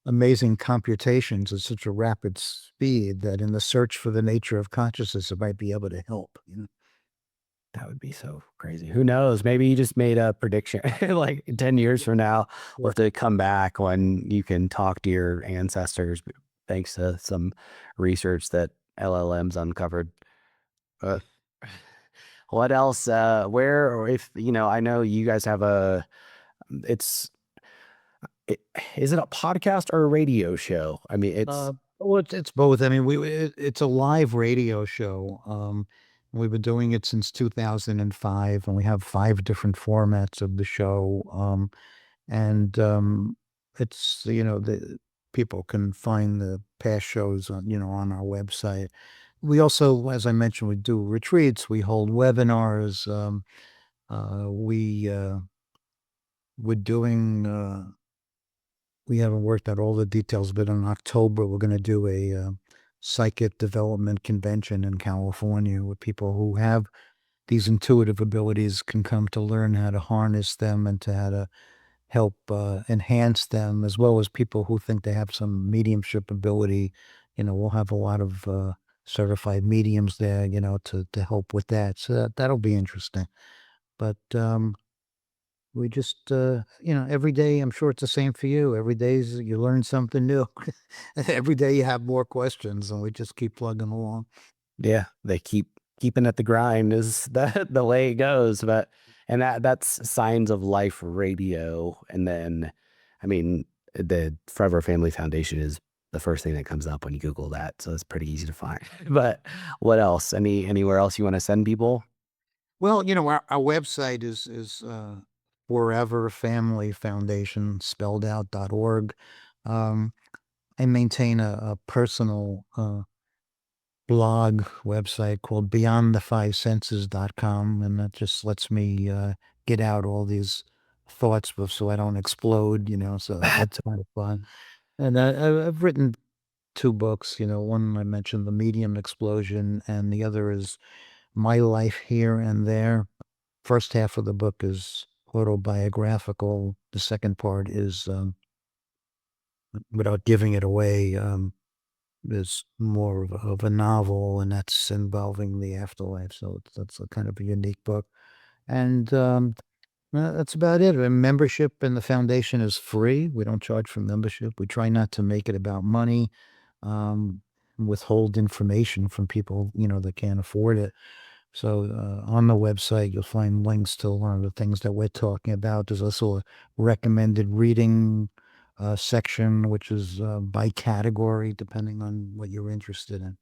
amazing computations at such a rapid speed that in the search for the nature of consciousness, it might be able to help. that would be so crazy. Who knows? Maybe you just made a prediction. Like 10 years from now, we'll Yeah. have to come back when you can talk to your ancestors thanks to some research that LLMs uncovered. Uh, what else? Where or if, I know you guys have it's, it, is it a podcast or a radio show? I mean, Well, it's both. I mean, it's a live radio show. We've been doing it since 2005, and we have 5 different formats of the show. And it's the people can find the past shows on our website. We also, as I mentioned, we do retreats. We hold webinars. We're doing. We haven't worked out all the details, but in October, we're going to do a psychic development convention in California where people who have these intuitive abilities can come to learn how to harness them and to how to help enhance them, as well as people who think they have some mediumship ability. We'll have a lot of certified mediums there, to help with that. So that'll be interesting. But we just, every day, I'm sure it's the same for you. Every day you learn something new. Every day you have more questions, and we just keep plugging along. yeah, they keeping at the grind is the way it goes. But and that's Signs of Life Radio. And then, I mean, the Forever Family Foundation is the first thing that comes up when you Google that, so it's pretty easy to find. But what else? Anywhere else you want to send people? Well, our website is Forever Family Foundation spelled out .org. Um, I maintain a personal blog website called beyondthefivesenses.com, and that just lets me get out all these thoughts so I don't explode, so that's kind of fun. And I've written two books, one I mentioned, The Medium Explosion, and the other is My Life Here and There. First half of the book is autobiographical. The second part is, without giving it away, is more of a novel, and that's involving the afterlife. So that's a kind of a unique book. And that's about it. And membership in the foundation is free. We don't charge for membership. We try not to make it about money, um, withhold information from people, that can't afford it. So on the website, you'll find links to a lot of the things that we're talking about. There's also a recommended reading section, which is by category, depending on what you're interested in.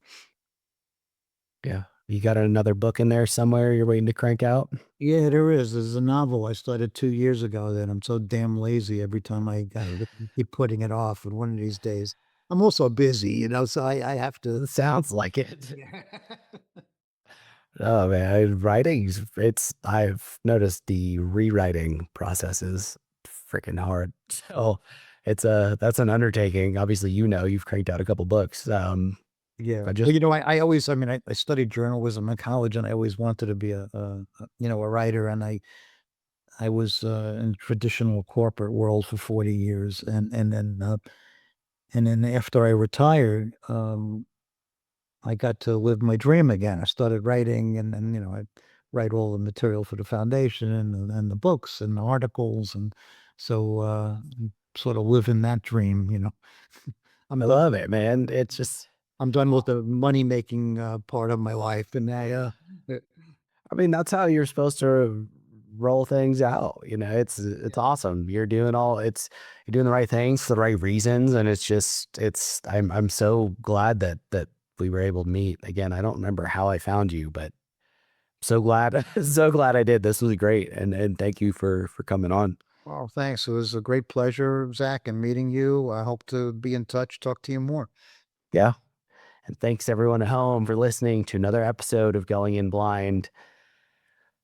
Yeah. You got another book in there somewhere you're waiting to crank out? Yeah, there is. There's a novel I started 2 years ago that I'm so damn lazy every time I keep putting it off. And one of these days, I'm also busy, so I have to. Sounds like it. Yeah. Oh man, writing's I've noticed the rewriting process is freaking hard. So that's an undertaking. Obviously, you've cranked out a couple books. Yeah. I Well, just I mean, I studied journalism in college, and I always wanted to be a writer. And I was in traditional corporate world for 40 years. And then after I retired, I got to live my dream again. I started writing, and I write all the material for the foundation and the books and the articles, and so sort of living that dream. I'm I done. love it, man. It's just I'm done with the money making part of my life, and uh, I mean, that's how you're supposed to roll things out. It's awesome. You're doing the right things for the right reasons, and I'm so glad that we were able to meet again. I don't remember how I found you, but so glad, so glad I did. This was great, and thank you for coming on. well, thanks. It was a great pleasure, Zach, and meeting you. I hope to be in touch, talk to you more. Yeah, and thanks everyone at home for listening to another episode of Going In Blind.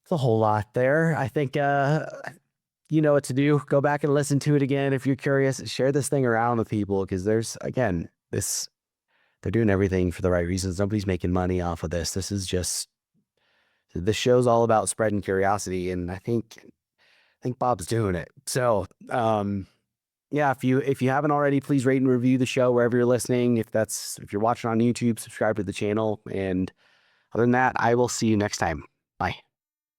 It's a whole lot there. I think you know what to do. Go back and listen to it again if you're curious. Share this thing around with people because there's again this they're doing everything for the right reasons. Nobody's making money off of this. This show's all about spreading curiosity, and I think Bob's doing it. So yeah, if you haven't already, please rate and review the show wherever you're listening. If you're watching on YouTube, subscribe to the channel. And other than that, I will see you next time. Bye.